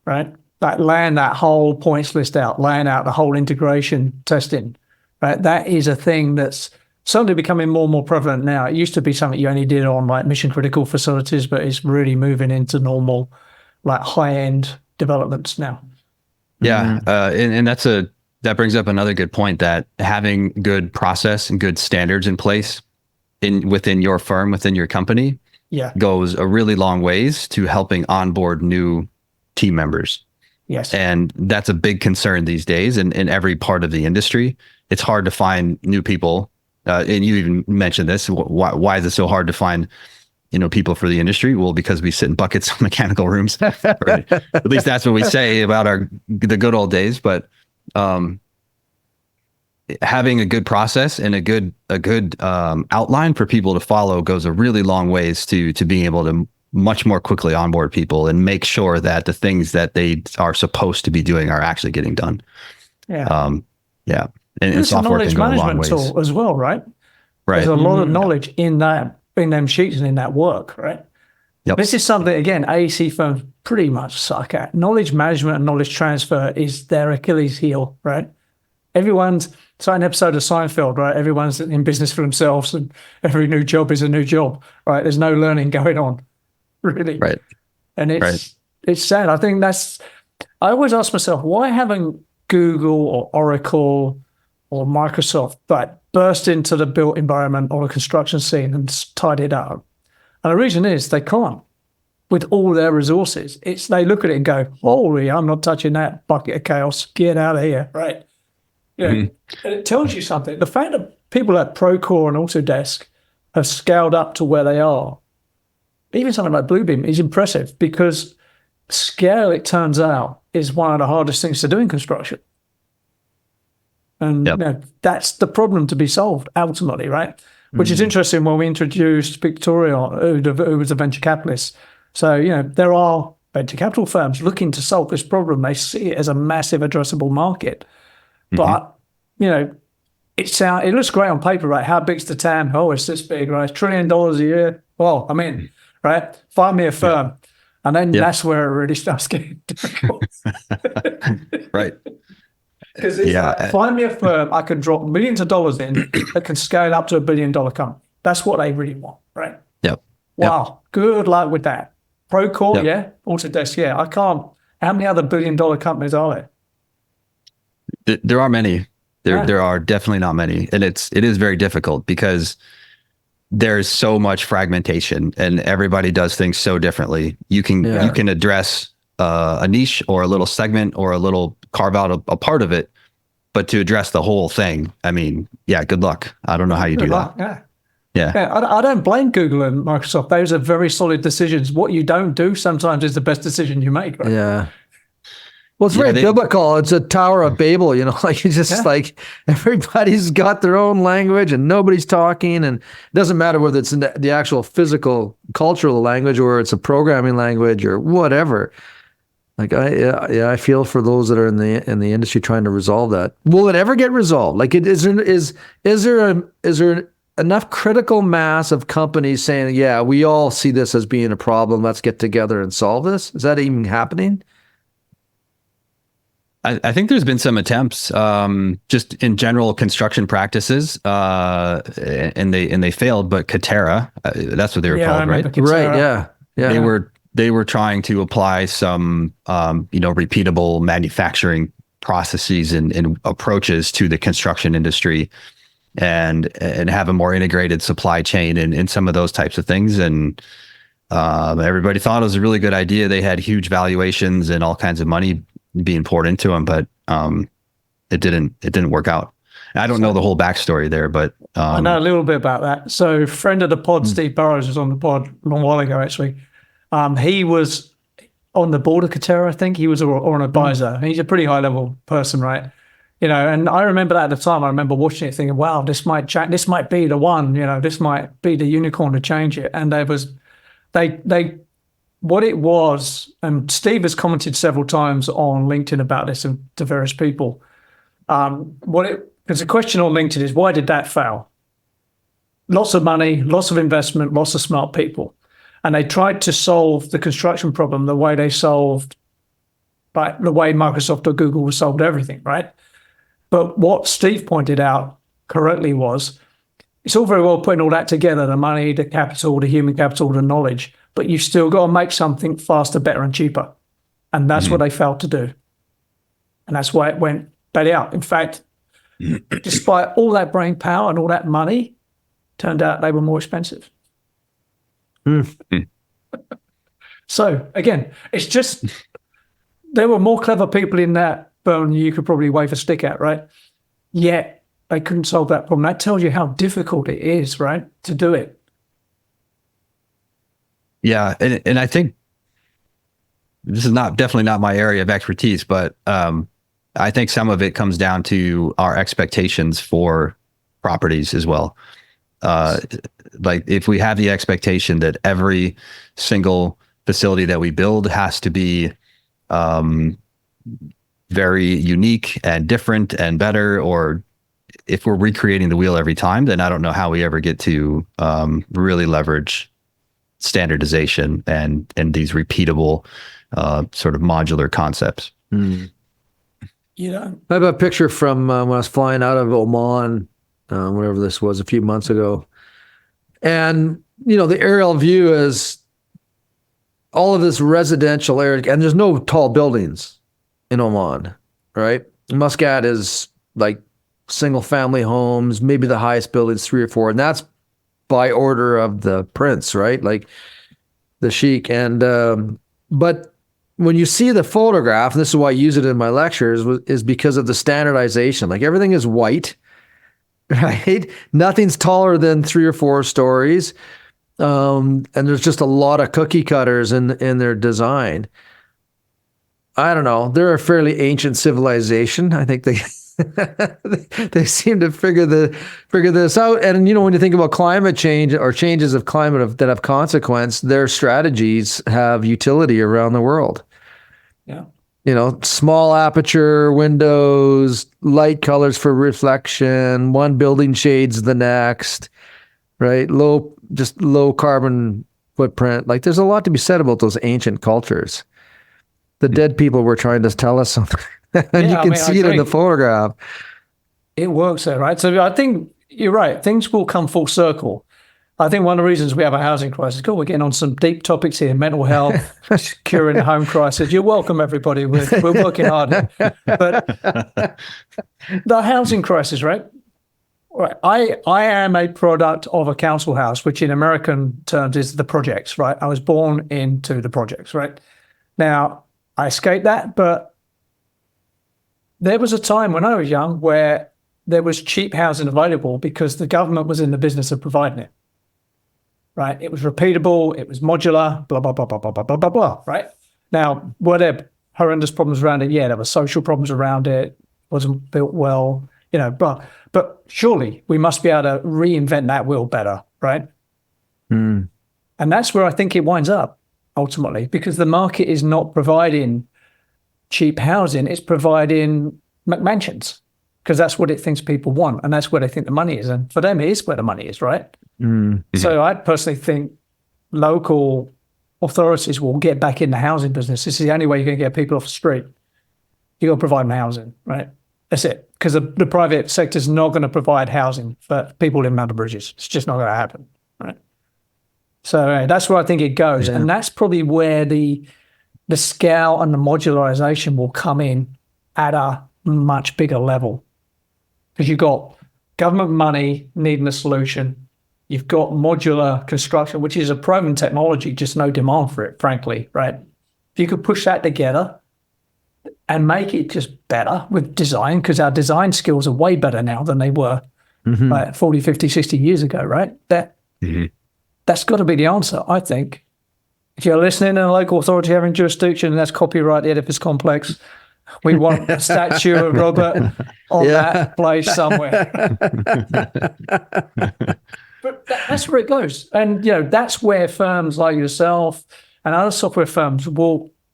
right? Like laying that whole points list out, laying out the whole integration testing, right? That is a thing that's suddenly becoming more and more prevalent now. It used to be something you only did on like mission critical facilities, but it's really moving into normal, like high end developments now. Yeah, and that brings up another good point, that having good process and good standards in place within your firm, within your company, goes a really long ways to helping onboard new team members. Yes. And that's a big concern these days in every part of the industry. It's hard to find new people. And you even mentioned this. Why is it so hard to find, people for the industry? Well, because we sit in buckets of mechanical rooms. Or at least that's what we say about the good old days. But having a good process and a good outline for people to follow goes a really long ways to being able to much more quickly onboard people and make sure that the things that they are supposed to be doing are actually getting done. Yeah. Yeah. And software knowledge can go a long management ways. tool as well, right? Right. There's a lot of knowledge in them sheets and in that work, right? Yep. This is something, again, AEC firms pretty much suck at. Knowledge management and knowledge transfer is their Achilles heel, right? It's like an episode of Seinfeld, right? Everyone's in business for themselves and every new job is a new job, right? There's no learning going on, really. Right. And it's sad. I think I always ask myself, why haven't Google or Oracle or Microsoft burst into the built environment or the construction scene and tied it up? And the reason is they can't with all their resources. They look at it and go, holy, I'm not touching that bucket of chaos. Get out of here, right? And it tells you something. The fact that people at Procore and Autodesk have scaled up to where they are, even something like BlueBeam, is impressive because scale, it turns out, is one of the hardest things to do in construction. And that's the problem to be solved ultimately, right? Which is interesting when we introduced Victoria, who was a venture capitalist. So, there are venture capital firms looking to solve this problem. They see it as a massive addressable market. But, it looks great on paper, right? How big's the TAM? Oh, it's this big, right? $1 trillion a year. Well, I'm in, right? Find me a firm. And then that's where it really starts getting difficult. Right. Because find me a firm I can drop millions of dollars in that can scale up to $1 billion company. That's what they really want, right? Yep. Wow. Good luck with that. Procore, Autodesk, I can't. How many other $1 billion companies are there? There are many. There are definitely not many, and it is very difficult because there's so much fragmentation, and everybody does things so differently. You can address a niche or a little segment or a little carve out a part of it, but to address the whole thing, I mean, good luck. I don't know how you do that. Yeah. I don't blame Google and Microsoft. Those are very solid decisions. What you don't do sometimes is the best decision you make, right? Yeah. Well, it's very biblical. It's a Tower of Babel, like it's just like everybody's got their own language and nobody's talking. And it doesn't matter whether it's in the actual physical, cultural language or it's a programming language or whatever. Like I feel for those that are in the industry trying to resolve that. Will it ever get resolved? Like, is there enough critical mass of companies saying, we all see this as being a problem. Let's get together and solve this. Is that even happening? I think there's been some attempts, just in general construction practices, and they failed. But Katera, that's what they were called, right? Right. Yeah. They were trying to apply some, repeatable manufacturing processes and approaches to the construction industry, and have a more integrated supply chain and some of those types of things. And everybody thought it was a really good idea. They had huge valuations and all kinds of money being poured into them, but it didn't work out. I don't know the whole backstory there, but I know a little bit about that. So, friend of the pod, Steve Burrows, was on the pod a long while ago. Actually, he was on the board of Katera. I think he was or an advisor. He's a pretty high level person, right? And I remember that at the time. I remember watching it, thinking, "Wow, this might be the one. This might be the unicorn to change it." And what it was, and Steve has commented several times on LinkedIn about this and to various people. Because the question on LinkedIn is, why did that fail? Lots of money, lots of investment, lots of smart people. And they tried to solve the construction problem the way they solved, the way Microsoft or Google solved everything, right? But what Steve pointed out correctly was, it's all very well putting all that together, the money, the capital, the human capital, the knowledge, but you've still got to make something faster, better, and cheaper. And that's what they failed to do. And that's why it went belly out. In fact, despite all that brain power and all that money, turned out they were more expensive. So again, it's just there were more clever people in that firm you could probably wave a stick at, right? Yet they couldn't solve that problem. That tells you how difficult it is, right, to do it. Yeah, and I think this is definitely not my area of expertise, but I think some of it comes down to our expectations for properties as well. Like if we have the expectation that every single facility that we build has to be very unique and different and better, or if we're recreating the wheel every time, then I don't know how we ever get to really leverage standardization and these repeatable sort of modular concepts. Yeah. I have a picture from when I was flying out of Oman, whatever this was, a few months ago. And, the aerial view is all of this residential area, and there's no tall buildings in Oman, right? Muscat is like single family homes, maybe the highest building's 3 or 4, and that's by order of the prince, right? Like the sheik. And, but when you see the photograph, and this is why I use it in my lectures, is because of the standardization. Like everything is white, right? Nothing's taller than 3 or 4 stories. And there's just a lot of cookie cutters in their design. I don't know. They're a fairly ancient civilization. I think they they seem to figure this out. And when you think about climate change or changes of climate that have consequence, their strategies have utility around the world. Yeah. Small aperture windows, light colors for reflection, one building shades the next, right? Low carbon footprint. Like there's a lot to be said about those ancient cultures. The dead people were trying to tell us something. And you can see it in the photograph. It works there, right? So I think you're right. Things will come full circle. I think one of the reasons we have a housing crisis, we're getting on some deep topics here, mental health, curing the home crisis. You're welcome, everybody. We're working hard here. But the housing crisis, right? Right. I am a product of a council house, which in American terms is the projects, right? I was born into the projects, right? Now, I escaped that, but there was a time when I was young where there was cheap housing available because the government was in the business of providing it, right? It was repeatable, it was modular, blah, blah, blah, blah, blah, blah, blah, blah, blah, right? Now, were there horrendous problems around it? Yeah, there were social problems around it, wasn't built well, blah. But surely we must be able to reinvent that wheel better, right? And that's where I think it winds up ultimately, because the market is not providing cheap housing, it's providing McMansions, because that's what it thinks people want, and that's where they think the money is. And for them, it is where the money is, right? So I personally think local authorities will get back in the housing business. This is the only way you're going to get people off the street. You got to provide them housing, right? That's it. Because the private sector is not going to provide housing for people living under bridges. It's just not going to happen, right? So that's where I think it goes. Yeah. And that's probably where the scale and the modularization will come in at a much bigger level. Because you've got government money needing a solution. You've got modular construction, which is a proven technology, just no demand for it, frankly, right? If you could push that together and make it just better with design, because our design skills are way better now than they were like 40, 50, 60 years ago, right? That's got to be the answer, I think. If you're listening in a local authority having jurisdiction, and that's copyright the Edifice complex, we want a statue of Robert on that place somewhere. But that's where it goes. And, that's where firms like yourself and other software firms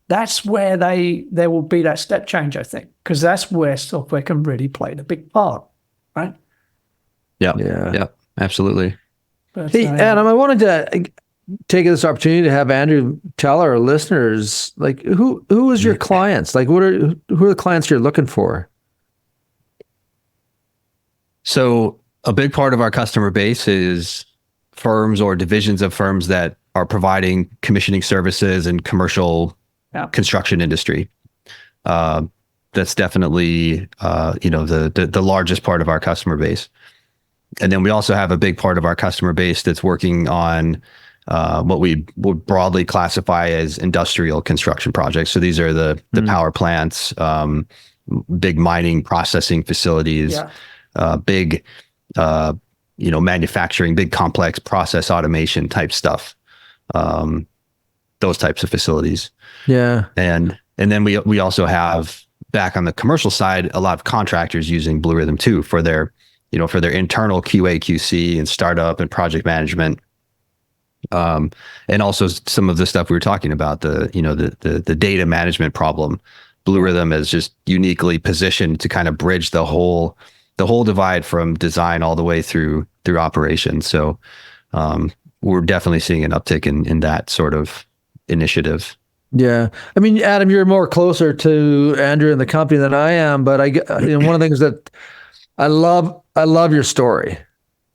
that's where there will be that step change, I think, because that's where software can really play the big part, right? Yeah, absolutely. But, hey, Adam, I wanted to take this opportunity to have Andrew tell our listeners, like, who is your clients? Like, who are the clients you're looking for? So a big part of our customer base is firms or divisions of firms that are providing commissioning services and commercial construction industry. That's definitely, the largest part of our customer base. And then we also have a big part of our customer base that's working on what we would broadly classify as industrial construction projects. So these are the power plants, big mining processing facilities, big, manufacturing, big complex process automation type stuff. Those types of facilities. Yeah. And then we also have, back on the commercial side, a lot of contractors using BlueRithm too for their internal QA, QC and startup and project management. And also some of the stuff we were talking about, the data management problem. BlueRithm is just uniquely positioned to kind of bridge the whole divide from design all the way through operations. So we're definitely seeing an uptick in that sort of initiative. Yeah. I mean, Adam, you're more closer to Andrew and the company than I am, but one of the things that I love your story.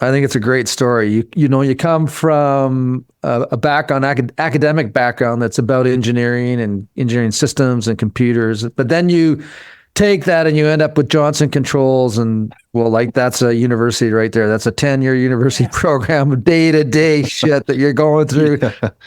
I think it's a great story. You come from a background, academic background that's about engineering and engineering systems and computers, but then you take that and you end up with Johnson Controls, and that's a university right there. That's a 10-year university program of day-to-day shit that you're going through,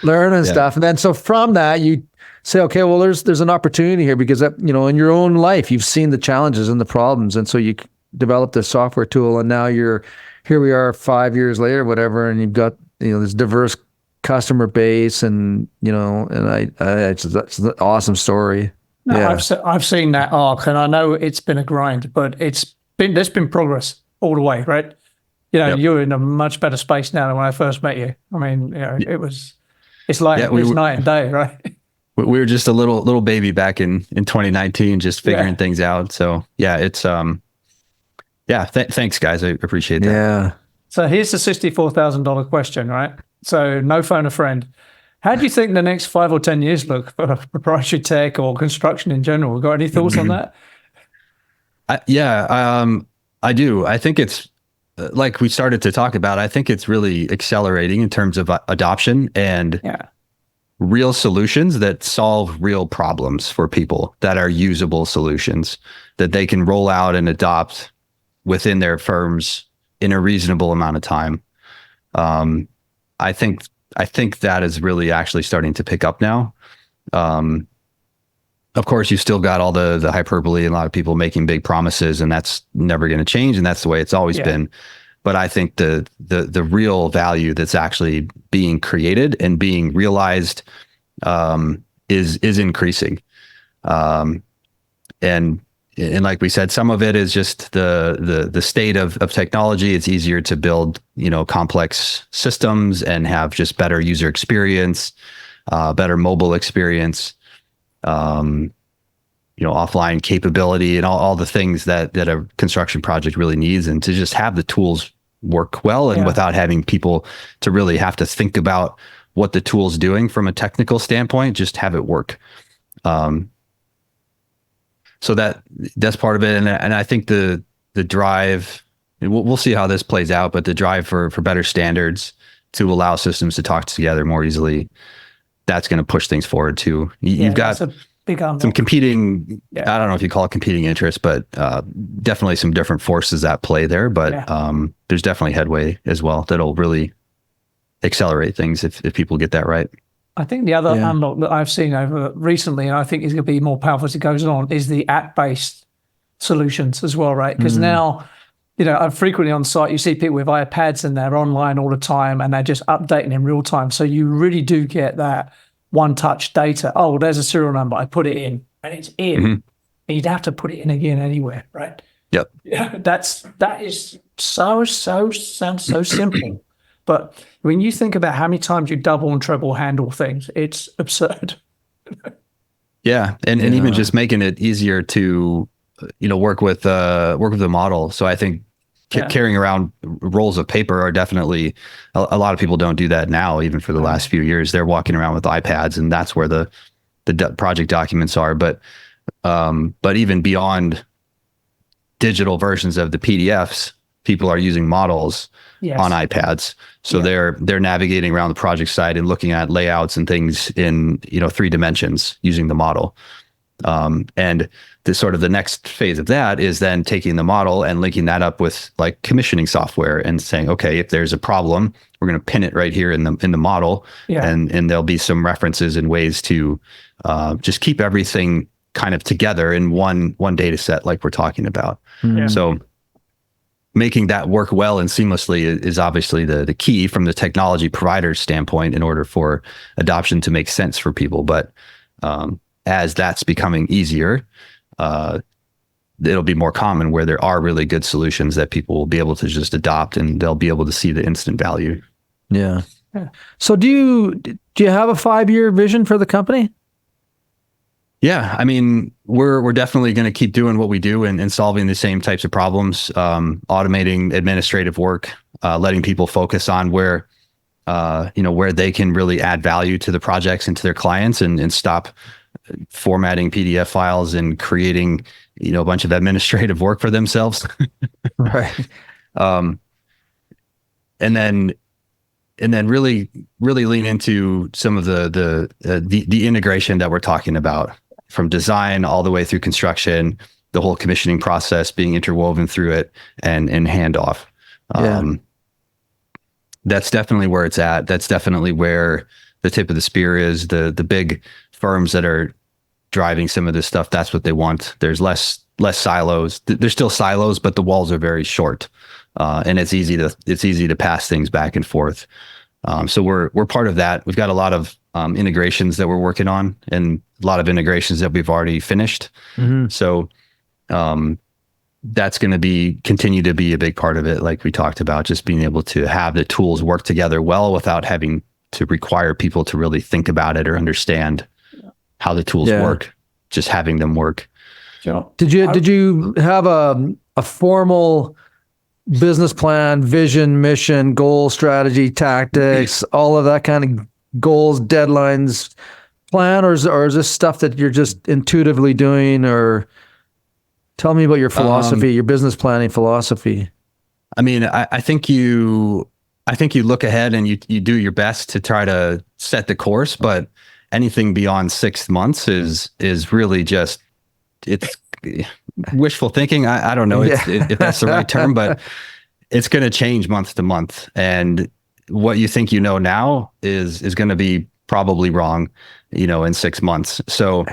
learning stuff. And then so from that, you say, okay, well, there's an opportunity here because in your own life, you've seen the challenges and the problems. And so you developed this software tool, and now here we are 5 years later, whatever, and you've got, this diverse customer base, and, it's an awesome story. No, yeah. I've seen that arc, and I know it's been a grind, but there's been progress all the way, right? You're in a much better space now than when I first met you. I mean, it's like it's night and day, right? We were just a little baby back in 2019, just figuring things out. So it's thanks guys, I appreciate that. Yeah. So here's the $64,000 question, right? So no phone a friend. How do you think the next 5 or 10 years look for proprietary tech or construction in general? Got any thoughts on that? I do. I think it's like we started to talk about. I think it's really accelerating in terms of adoption and real solutions that solve real problems for people, that are usable solutions that they can roll out and adopt within their firms in a reasonable amount of time. I think that is really actually starting to pick up now. Of course, you've still got all the hyperbole and a lot of people making big promises, and that's never going to change, and that's the way it's always been. But I think the real value that's actually being created and being realized is increasing. And like we said, some of it is just the state of technology. It's easier to build, complex systems and have just better user experience, better mobile experience, offline capability, and all the things that a construction project really needs, and to just have the tools work well and without having people to really have to think about what the tool's doing from a technical standpoint, just have it work. So that's part of it. And I think the drive, and we'll see how this plays out, but the drive for better standards to allow systems to talk together more easily, that's going to push things forward too. You've got some competing, I don't know if you call it competing interests, but definitely some different forces at play there. But there's definitely headway as well that'll really accelerate things if people get that right. I think the other unlock that I've seen over recently, and I think is going to be more powerful as it goes on, is the app-based solutions as well, right? Because now, I'm frequently on site, you see people with iPads and they're online all the time and they're just updating in real time. So you really do get that one-touch data. Oh, there's a serial number. I put it in and it's in. And you'd have to put it in again anywhere, right? Yep. Yeah, that is sounds so simple. But when you think about how many times you double and treble handle things, it's absurd. And even just making it easier to, work with the model. So I think carrying around rolls of paper are definitely, a lot of people don't do that now. Even for the last few years, they're walking around with iPads, and that's where the project documents are. But even beyond digital versions of the PDFs, people are using models on iPads. So they're navigating around the project site and looking at layouts and things in 3 dimensions using the model. And the next phase of that is then taking the model and linking that up with like commissioning software and saying, okay, if there's a problem, we're going to pin it right here in the model, and there'll be some references and ways to just keep everything kind of together in one data set, like we're talking about. So making that work well and seamlessly is obviously the key from the technology provider's standpoint in order for adoption to make sense for people. But as that's becoming easier, it'll be more common where there are really good solutions that people will be able to just adopt, and they'll be able to see the instant value. Yeah. So do you have a 5-year vision for the company? Yeah, I mean, we're definitely going to keep doing what we do and solving the same types of problems, automating administrative work, letting people focus on where they can really add value to the projects and to their clients, and stop formatting PDF files and creating, a bunch of administrative work for themselves. Right. And then really lean into some of the integration that we're talking about, from design all the way through construction, the whole commissioning process being interwoven through it, and handoff. That's definitely where it's at. That's definitely where the tip of the spear is. The big firms that are driving some of this stuff, that's what they want. There's less silos. There's still silos, but the walls are very short, and it's easy to pass things back and forth. So we're part of that. We've got a lot of integrations that we're working on, and a lot of integrations that we've already finished. So that's going to continue to be a big part of it, like we talked about, just being able to have the tools work together well without having to require people to really think about it or understand how the tools work, just having them work. Sure. Did you have a formal business plan, vision, mission, goal, strategy, tactics, all of that kind of goals, deadlines plan, or is this stuff that you're just intuitively doing? Or tell me about your philosophy, your business planning philosophy. I mean, I think you look ahead and you do your best to try to set the course, but anything beyond 6 months is really just, it's wishful thinking. I don't know if that's the right term, but it's going to change month to month. And what you think now is going to be probably wrong, in 6 months. So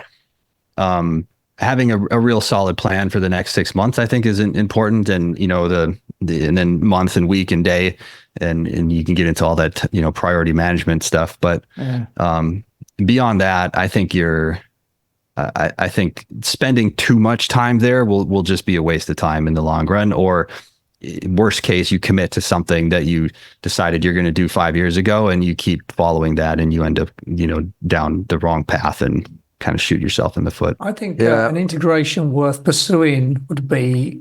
having a real solid plan for the next 6 months, I think, is important. And, and then month and week and day, and you can get into all that, priority management stuff. But beyond that, I think I think spending too much time there will just be a waste of time in the long run. Or worst case, you commit to something that you decided you're going to do 5 years ago, and you keep following that, and you end up, down the wrong path and kind of shoot yourself in the foot. I think an integration worth pursuing would be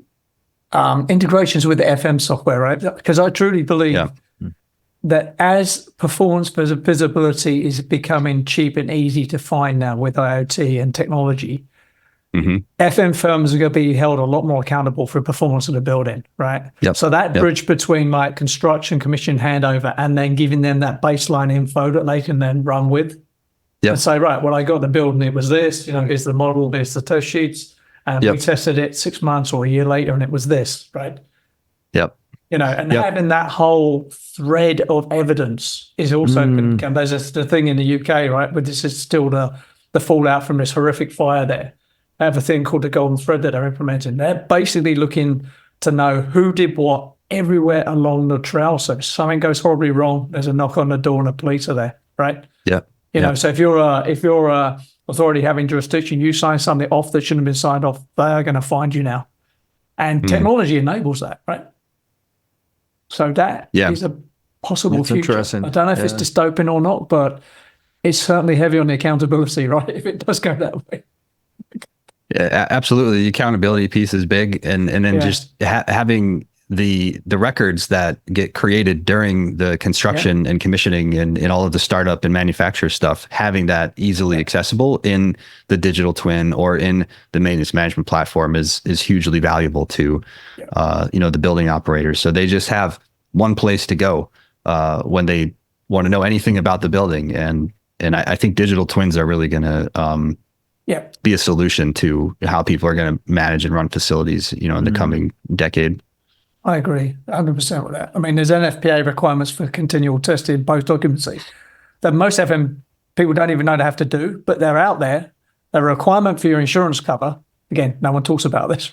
integrations with the FM software, right? Because I truly believe that as performance visibility is becoming cheap and easy to find now with IoT and technology, FM firms are going to be held a lot more accountable for performance of the building, right? So that bridge between like construction, commission, handover, and then giving them that baseline info that they can then run with. And say, right, well, I got the building, it was this, here's the model, here's the test sheets, and we tested it 6 months or a year later, and it was this, right? Having that whole thread of evidence is also going to become, there's the thing in the UK, right, but this is still the fallout from this horrific fire there. They have a thing called the golden thread that they're implementing. They're basically looking to know who did what everywhere along the trail. So if something goes horribly wrong, there's a knock on the door and the police are there, right? So if you're a authority having jurisdiction, you sign something off that shouldn't have been signed off, they are going to find you now. And technology enables that, right? So that is a possible future. Interesting. I don't know if it's dystopian or not, but it's certainly heavy on the accountability, right? If it does go that way. Yeah, absolutely. The accountability piece is big, and then just having the records that get created during the construction and commissioning and all of the startup and manufacturer stuff, having that easily accessible in the digital twin or in the maintenance management platform is hugely valuable to the building operators. So they just have one place to go when they want to know anything about the building. And I think digital twins are really going to be a solution to how people are going to manage and run facilities, in the coming decade. I agree 100% with that. I mean, there's NFPA requirements for continual testing, post-occupancy that most FM people don't even know they have to do, but they're out there. They're a requirement for your insurance cover. Again, no one talks about this.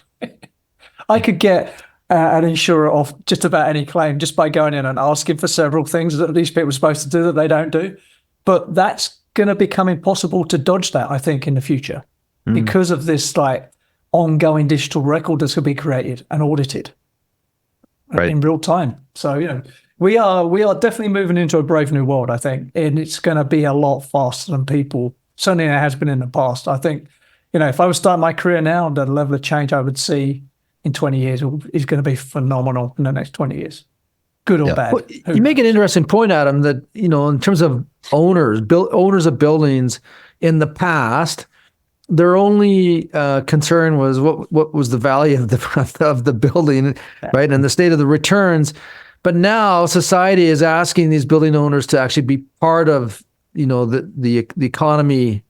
I could get an insurer off just about any claim just by going in and asking for several things that these people are supposed to do that they don't do. But that's going to become impossible to dodge that, I think, in the future because of this ongoing digital record that's going to be created and audited in real time. So, we are definitely moving into a brave new world, I think, and it's going to be a lot faster than people, certainly it has been in the past. I think, if I was starting my career now, the level of change I would see in 20 years is going to be phenomenal in the next 20 years. Good or bad. Well, you make an interesting point, Adam, that, in terms of owners of buildings in the past, their only concern was what was the value of the building, right, and the state of the returns. But now society is asking these building owners to actually be part of, the economy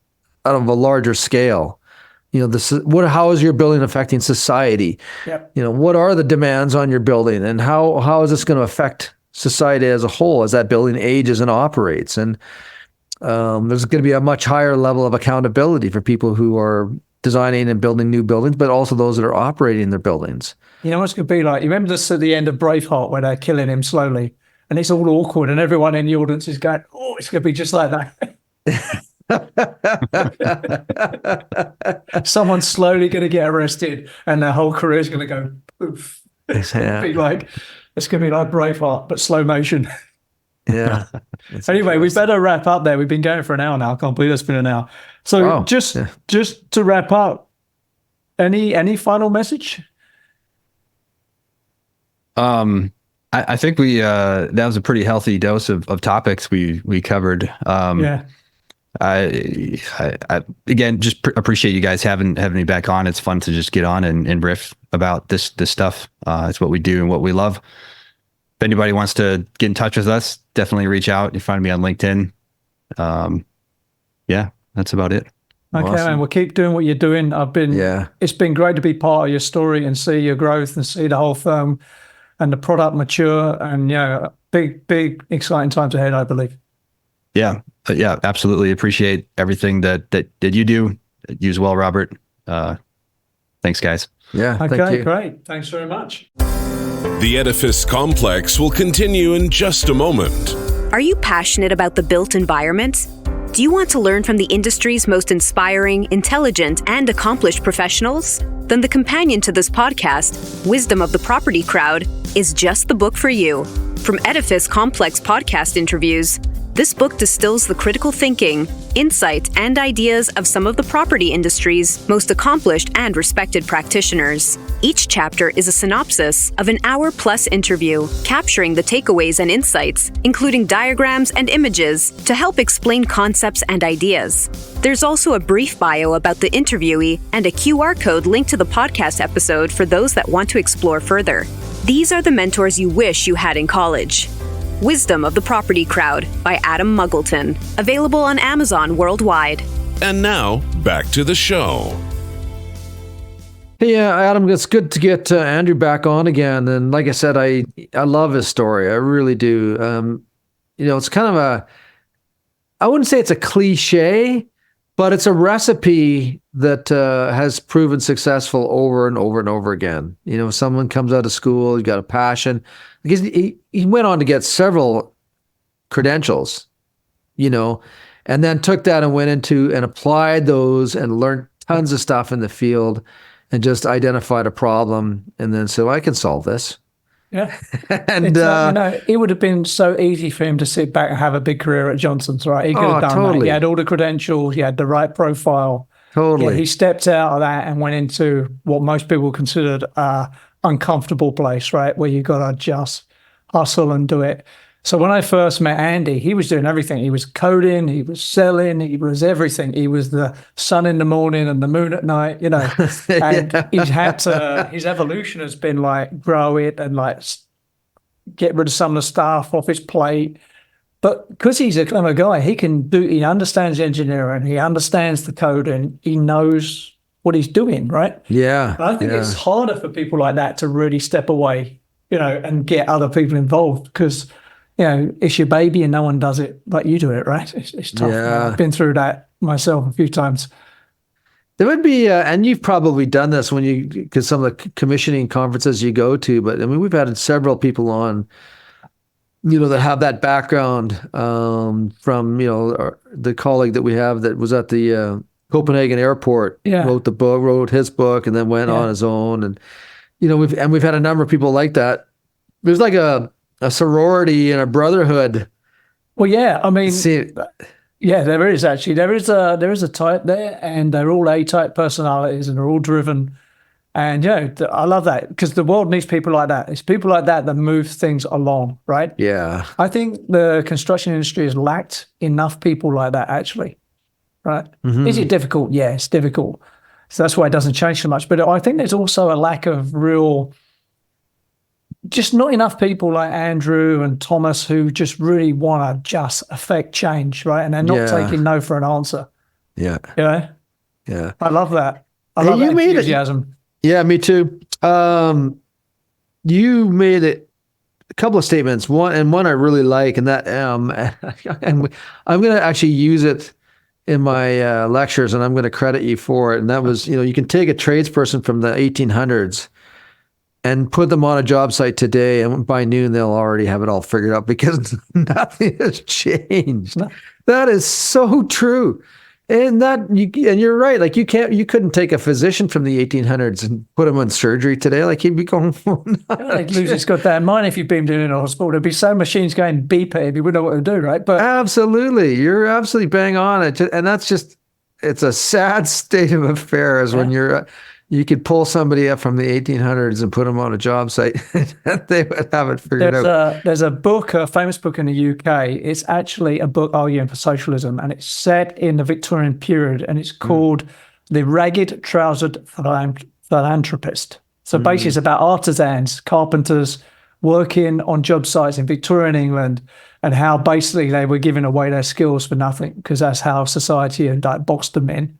out of a larger scale. How is your building affecting society? Yep. What are the demands on your building, and how is this going to affect society as a whole as that building ages and operates? And there's going to be a much higher level of accountability for people who are designing and building new buildings, but also those that are operating their buildings. You know what's going to be like? You remember this at the end of Braveheart where they're killing him slowly, and it's all awkward, and everyone in the audience is going, "Oh, it's going to be just like that." Someone's slowly going to get arrested, and their whole career is going to go poof. It's going to be like Braveheart, but slow motion. Yeah. Anyway, we better wrap up there. We've been going for an hour now. I can't believe it's been an hour. So just to wrap up, any final message? I think that was a pretty healthy dose of topics we covered. I again just appreciate you guys having me back on. It's fun to just get on and riff about this stuff. It's what we do and what we love. If anybody wants to get in touch with us, definitely reach out. You find me on LinkedIn. That's about it. Okay, Awesome. man. We'll keep doing what you're doing. It's been great to be part of your story and see your growth and see the whole firm and the product mature, and big exciting times ahead, I believe. Yeah, absolutely. Appreciate everything that you do. You as well, Robert. Thanks, guys. Yeah. Okay, thank you. great. Thanks very much. The Edifice Complex will continue in just a moment. Are you passionate about the built environment? Do you want to learn from the industry's most inspiring, intelligent, and accomplished professionals? Then the companion to this podcast, Wisdom of the Property Crowd, is just the book for you. From Edifice Complex podcast interviews, this book distills the critical thinking, insight, and ideas of some of the property industry's most accomplished and respected practitioners. Each chapter is a synopsis of an hour-plus interview, capturing the takeaways and insights, including diagrams and images, to help explain concepts and ideas. There's also a brief bio about the interviewee and a QR code linked to the podcast episode for those that want to explore further. These are the mentors you wish you had in college. Wisdom of the Property Crowd by Adam Muggleton. Available on Amazon worldwide. And now, back to the show. Hey, Adam, it's good to get Andrew back on again. And like I said, I love his story. I really do. It's kind of I wouldn't say it's a cliche, but it's a recipe that has proven successful over and over and over again. Someone comes out of school, you've got a passion. Because he went on to get several credentials, and then took that and went into and applied those and learned tons of stuff in the field and just identified a problem and then said, well, I can solve this. Yeah. And it would have been so easy for him to sit back and have a big career at Johnson's, right? He could have done totally. that. He had all the credentials, he had the right profile. Totally. Yeah, he stepped out of that and went into what most people considered uncomfortable place, right? Where you got to just hustle and do it. So when I first met Andy, he was doing everything. He was coding, he was selling, he was everything. He was the sun in the morning and the moon at night, and he's had to, his evolution has been grow it and get rid of some of the stuff off his plate, But because he's a clever guy, he understands engineering, he understands the code, and he knows what he's doing, right? Yeah. But I think it's harder for people like that to really step away, and get other people involved because, it's your baby and no one does it like you do it, right? It's tough. Yeah. I've been through that myself a few times. There would be, and you've probably done this because some of the commissioning conferences you go to, but I mean, we've had several people on, that have that background from, the colleague that we have that was at the Copenhagen airport, wrote his book and then went on his own. And, we've had a number of people like that. There's like a sorority and a brotherhood. Well, yeah, I mean, yeah, there is actually. There is a type there, and they're all A-type personalities and they're all driven. And, I love that because the world needs people like that. It's people like that move things along, right? Yeah. I think the construction industry has lacked enough people like that, actually, right? Mm-hmm. Is it difficult? Yeah, it's difficult. So that's why it doesn't change so much. But I think there's also a lack of just not enough people like Andrew and Thomas who just really want to just affect change, right? And they're not taking no for an answer. Yeah. Yeah. I love that. I love that enthusiasm. Yeah, me too. You made a couple of statements. One I really like, and that and I'm going to actually use it in my lectures, and I'm going to credit you for it. And that was, you can take a tradesperson from the 1800s and put them on a job site today, and by noon they'll already have it all figured out because nothing has changed. No. That is so true. And you're right. Like you couldn't take a physician from the 1800s and put him on surgery today. Like he'd be going, Lucy's got that in mind. If you've been doing it in a hospital, there'd be so machines going beep if you wouldn't know what to do, right? But absolutely, you're absolutely bang on it. And that's just, it's a sad state of affairs when you could pull somebody up from the 1800s and put them on a job site. They would have it figured out. There's a book, a famous book in the UK. It's actually a book arguing for socialism, and it's set in the Victorian period, and it's called The Ragged Trousered Philanthropist. So basically it's about artisans, carpenters, working on job sites in Victorian England, and how basically they were giving away their skills for nothing because that's how society had boxed them in.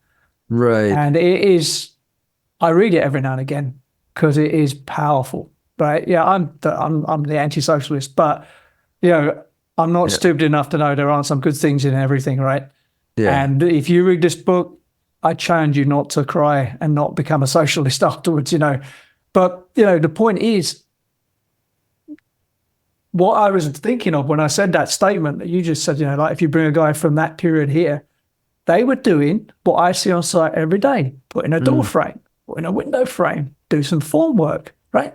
Right. And it is... I read it every now and again because it is powerful, right? Yeah, I'm the anti-socialist, but I'm not stupid enough to know there aren't some good things in everything, right? Yeah. And if you read this book, I challenge you not to cry and not become a socialist afterwards, But the point is, what I was thinking of when I said that statement that you just said, like if you bring a guy from that period here, they were doing what I see on site every day, putting a door frame. In a window frame, do some form work, right?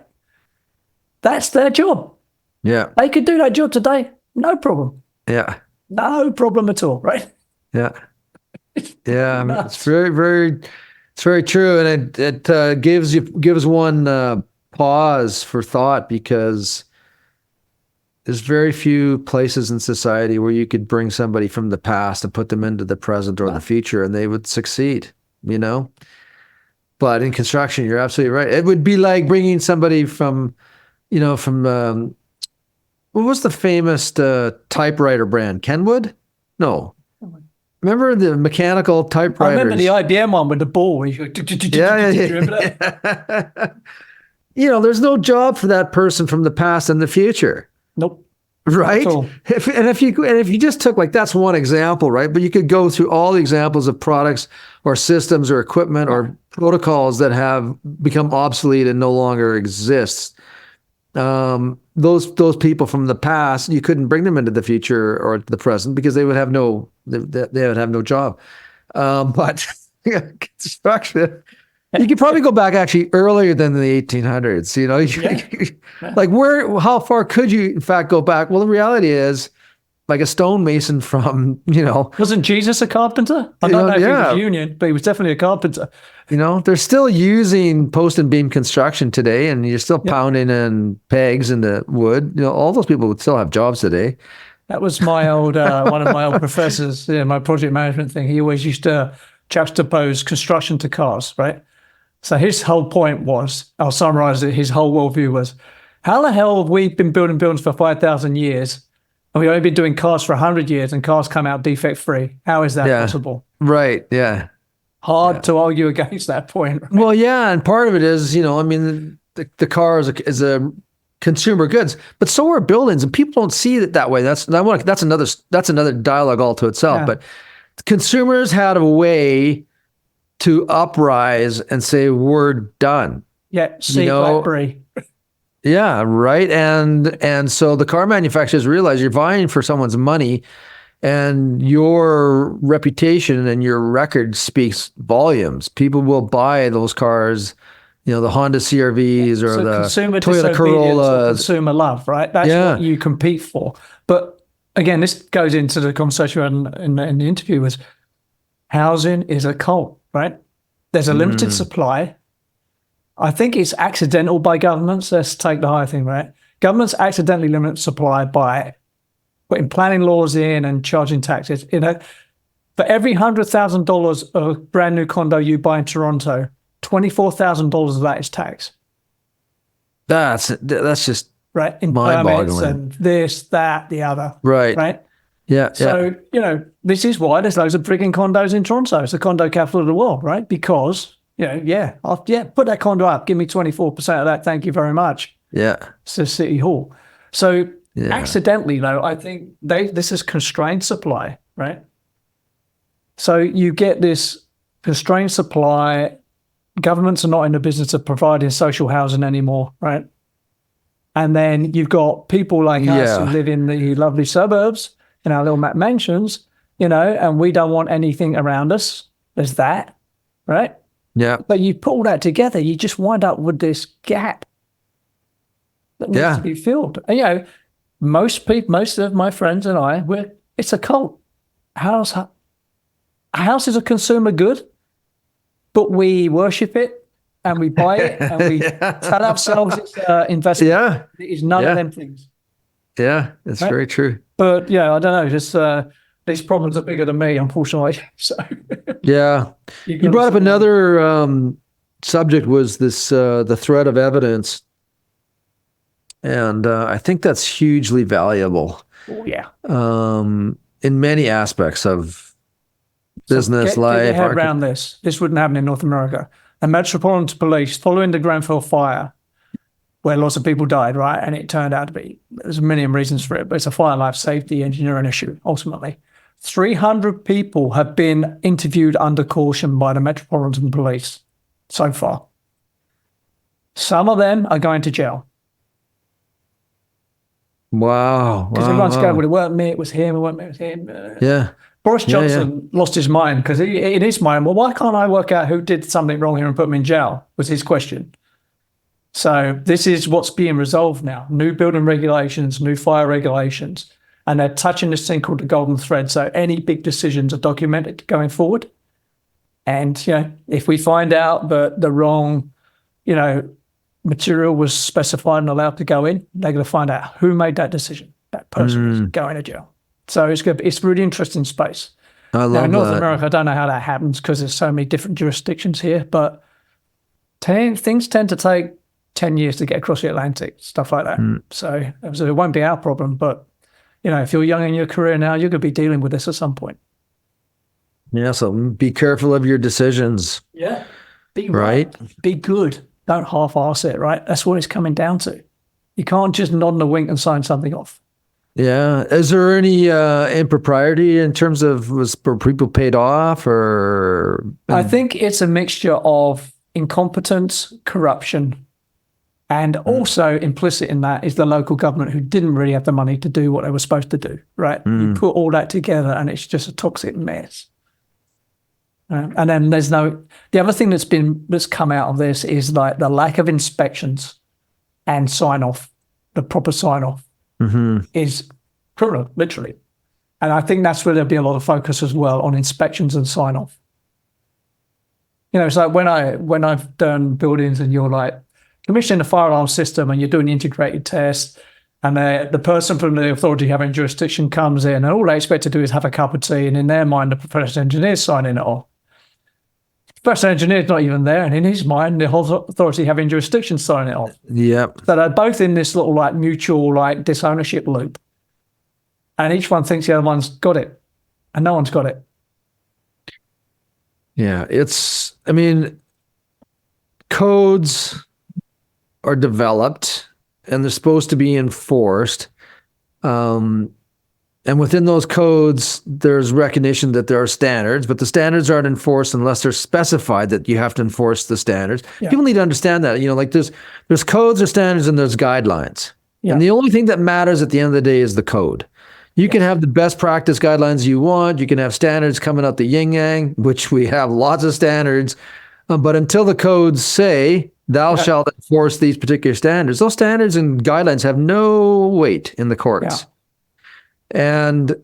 That's their job. Yeah. They could do that job today, no problem. Yeah. No problem at all, right? Yeah. Yeah. I mean, it's very true. And it gives one pause for thought because there's very few places in society where you could bring somebody from the past and put them into the present or the future and they would succeed, But in construction, you're absolutely right. It would be like bringing somebody from what was the famous typewriter brand? Kenwood? No. Remember the mechanical typewriters? I remember the IBM one with the ball. Yeah. There's no job for that person from the past and the future. Nope. Right? If you just took, like, that's one example, right? But you could go through all the examples of products or systems or equipment or protocols that have become obsolete and no longer exist. Those people from the past, you couldn't bring them into the future or the present because they would have no job. But construction, you could probably go back actually earlier than the 1800s. Like how far could you in fact go back? Well, the reality is, like a stonemason from, Wasn't Jesus a carpenter? I don't know if he was union, but he was definitely a carpenter. They're still using post and beam construction today, and you're still pounding in pegs into wood. All those people would still have jobs today. That was my old one of my old professors, my project management thing. He always used to juxtapose construction to cars, right? So his whole point was, I'll summarize it, his whole worldview was, how the hell have we been building buildings for 5,000 years And we've only been doing cars for 100 years and cars come out defect free. How is that possible? Right. Yeah. Hard to argue against that point. Right? Well, yeah. And part of it is, the car is a consumer goods, but so are buildings, and people don't see it that way. That's another dialogue all to itself. Yeah. But consumers had a way to uprise and say, we're done. Yeah. See BlackBerry. Yeah, right. And so the car manufacturers realize you're vying for someone's money, and your reputation and your record speaks volumes. People will buy those cars, the Honda CR-Vs or the Toyota Corollas. Consumer love, right? That's what you compete for. But again, this goes into the conversation in the interview was housing is a cult, right? There's a limited supply. I think it's accidental by governments. Let's take the higher thing, right? Governments accidentally limit supply by putting planning laws in and charging taxes. For every $100,000 of a brand new condo you buy in Toronto, $24,000 of that is tax. That's just right in permits and this, that, the other. Right. Yeah. So this is why there's loads of frigging condos in Toronto. It's the condo capital of the world, right? Because put that condo up. Give me 24% of that. Thank you very much. Yeah. It's the City Hall. So accidentally, though, I think this is constrained supply, right? So you get this constrained supply. Governments are not in the business of providing social housing anymore, right? And then you've got people like us who live in the lovely suburbs in our little mansions, and we don't want anything around us. There's that, right? Yeah. But you put all that together, you just wind up with this gap that needs to be filled. And, most of my friends and I, it's a cult. A house is a consumer good, but we worship it and we buy it and we tell ourselves it's investment. Yeah. It is none of them things. Yeah, it's very true. But I don't know, just these problems are bigger than me, unfortunately. So yeah. You brought up another subject was this the threat of evidence. And I think that's hugely valuable. Oh, yeah. In many aspects of business, life. Get your head around this. This wouldn't happen in North America. The Metropolitan Police, following the Grenfell fire, where lots of people died, right? And it turned out to be, there's a million reasons for it, but it's a fire life safety engineering issue, ultimately. 300 people have been interviewed under caution by the Metropolitan Police so far. Some of them are going to jail. Wow. Because everyone's going, well, it weren't me, it was him, it weren't me, it was him. Yeah. Boris Johnson lost his mind because in his mind, well, why can't I work out who did something wrong here and put them in jail, was his question. So this is what's being resolved now. New building regulations, new fire regulations, and they're touching this thing called the golden thread. So any big decisions are documented going forward. And, if we find out that the wrong, material was specified and allowed to go in, they're going to find out who made that decision. That person was going to jail. So it's a really interesting space. I love now, in North that. America, I don't know how that happens because there's so many different jurisdictions here, but things tend to take 10 years to get across the Atlantic, stuff like that. So it won't be our problem, but if you're young in your career now, you're going to be dealing with this at some point. Yeah, so be careful of your decisions. Yeah. Be right. Be good. Don't half-arse it, right? That's what it's coming down to. You can't just nod and a wink and sign something off. Yeah. Is there any impropriety in terms of were people paid off or? I think it's a mixture of incompetence, corruption, and also implicit in that is the local government who didn't really have the money to do what they were supposed to do, right? You put all that together and it's just a toxic mess. And then the other thing that's come out of this is like the lack of inspections and sign off, the proper sign off is criminal, literally. And I think that's where there'll be a lot of focus as well on inspections and sign off. It's like when I've done buildings and you're like commissioning a fire alarm system and you're doing integrated tests and the person from the authority having jurisdiction comes in and all they expect to do is have a cup of tea and in their mind the professional engineer's signing it off. Professional engineer's not even there, and in his mind, the whole authority having jurisdiction signing it off. Yep. So they're both in this little mutual disownership loop. and each one thinks the other one's got it, and no one's got it. Yeah, I mean, codes are developed and they're supposed to be enforced. And within those codes, there's recognition that there are standards, but the standards aren't enforced unless they're specified that you have to enforce the standards. Yeah. People need to understand that, like there's codes or standards and there's guidelines. Yeah. And the only thing that matters at the end of the day is the code. You can have the best practice guidelines you want. You can have standards coming out the yin yang, which we have lots of standards. But until the codes say, thou shalt enforce these particular standards, those standards and guidelines have no weight in the courts. Yeah. And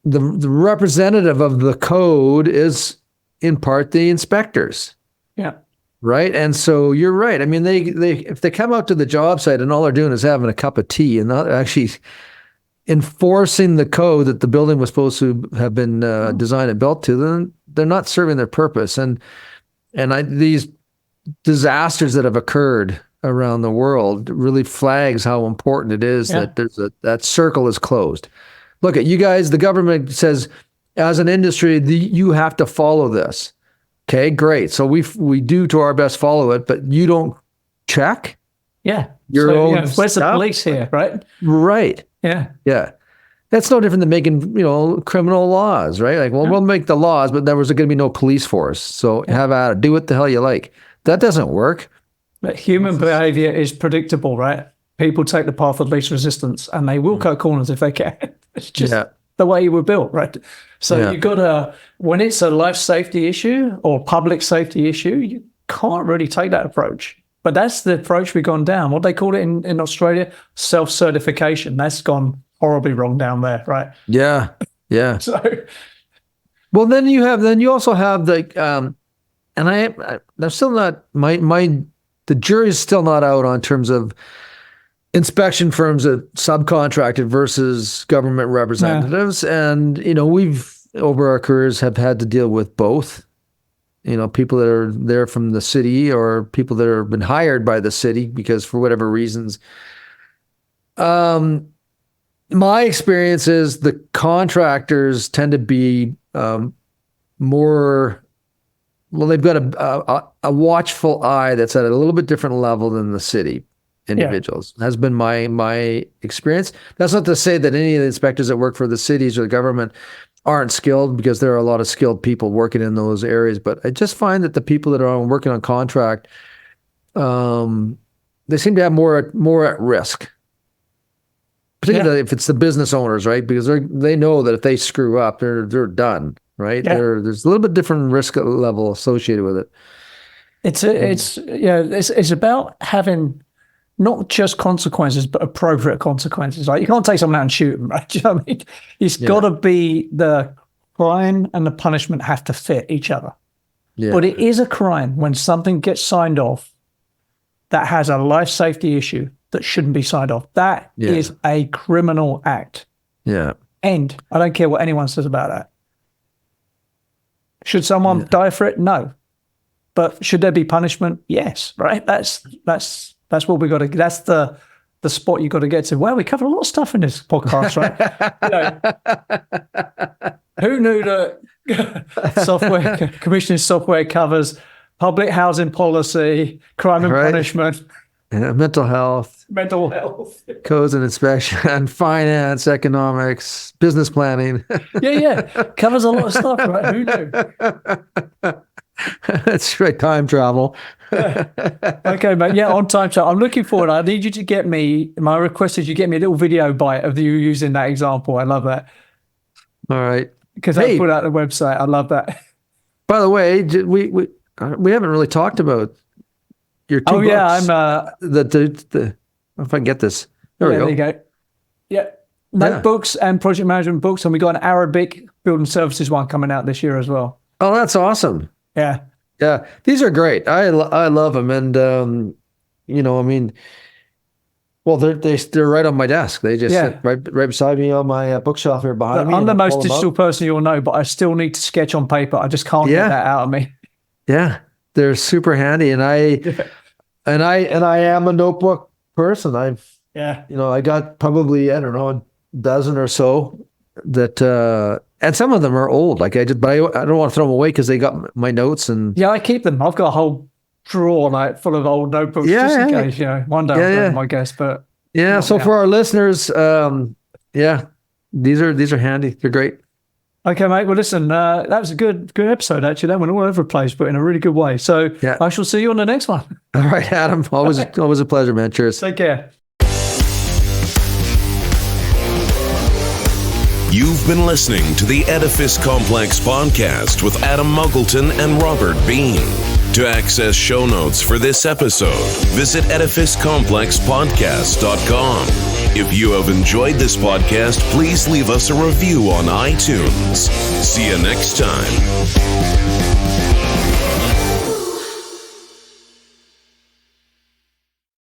the representative of the code is in part the inspectors. Yeah. Right. And so you're right. I mean, they if they come out to the job site and all they're doing is having a cup of tea and not actually enforcing the code that the building was supposed to have been designed and built to, then they're not serving their purpose. And these disasters that have occurred around the world really flags how important it is that that circle is closed. Look at you guys, the government says as an industry, you have to follow this. Okay, great. So we do to our best follow it, but you don't check? Yeah. Your own where's the police here, right? Right. Yeah. Yeah. That's no different than making, criminal laws, right? Like, we'll make the laws, but there was going to be no police force. So have at it. Do what the hell you like. That doesn't work. But human behavior is predictable, right? People take the path of least resistance and they will cut corners if they can. It's just the way you were built, right? So you got to, when it's a life safety issue or public safety issue, you can't really take that approach. But that's the approach we've gone down. What they call it in Australia, self-certification. That's gone horribly wrong down there, right? Yeah, yeah. So, well, then you also have the, and I'm still not, the jury's still not out on terms of inspection firms that subcontracted versus government representatives. Yeah. And, we've, over our careers, have had to deal with both. People that are there from the city or people that have been hired by the city because for whatever reasons. My experience is the contractors tend to be more, well, they've got a watchful eye that's at a little bit different level than the city individuals. Has been my experience. That's not to say that any of the inspectors that work for the cities or the government aren't skilled, because there are a lot of skilled people working in those areas. But I just find that the people that are working on contract, they seem to have more at risk. Particularly if it's the business owners, right? Because they know that if they screw up, they're done, right? Yeah. There's a little bit different risk level associated with it. It's about having not just consequences, but appropriate consequences. Like, you can't take someone out and shoot them, right? Do you know what I mean? It's got to be, the crime and the punishment have to fit each other. Yeah. But it is a crime when something gets signed off that has a life safety issue that shouldn't be signed off. That is a criminal act. Yeah. And I don't care what anyone says about that. Should someone die for it? No. But should there be punishment? Yes. Right? That's what we got to, that's the spot you got to get to. Well, we covered a lot of stuff in this podcast, right? Who knew that commissioning software covers public housing policy, crime and punishment, mental health, codes and inspection, finance, economics, business planning. Covers a lot of stuff, right? Who knew? That's right. Time travel. Okay, mate. Yeah, on time travel. I'm looking forward. I need you to get me, my request is you get me a little video bite of you using that example. I love that. All right. Because I put out the website. I love that. By the way, we haven't really talked about your two books. I'm if I can get this. There we go. There you go. Yeah. Notebooks and project management books, and we got an Arabic building services one coming out this year as well. Oh, that's awesome. Yeah. Yeah. These are great. I love them. And, I mean, well, they're right on my desk. They just sit right beside me on my bookshelf here behind me. I'm the most digital person you'll know, but I still need to sketch on paper. I just can't get that out of me. Yeah. They're super handy. And I am a notebook person. I got probably, I don't know, dozen or so that, and some of them are old. Like I don't want to throw them away because they got my notes and. Yeah, I keep them. I've got a whole drawer like full of old notebooks just in case, one day I'll them, I guess. But for our listeners, these are handy. They're great. Okay, mate. Well, listen, that was a good episode, actually. That went all over the place, but in a really good way. So I shall see you on the next one. All right, Adam. Always a pleasure, man. Cheers. Take care. You've been listening to the Edifice Complex podcast with Adam Muggleton and Robert Bean. To access show notes for this episode, visit edificecomplexpodcast.com. If you have enjoyed this podcast, please leave us a review on iTunes. See you next time.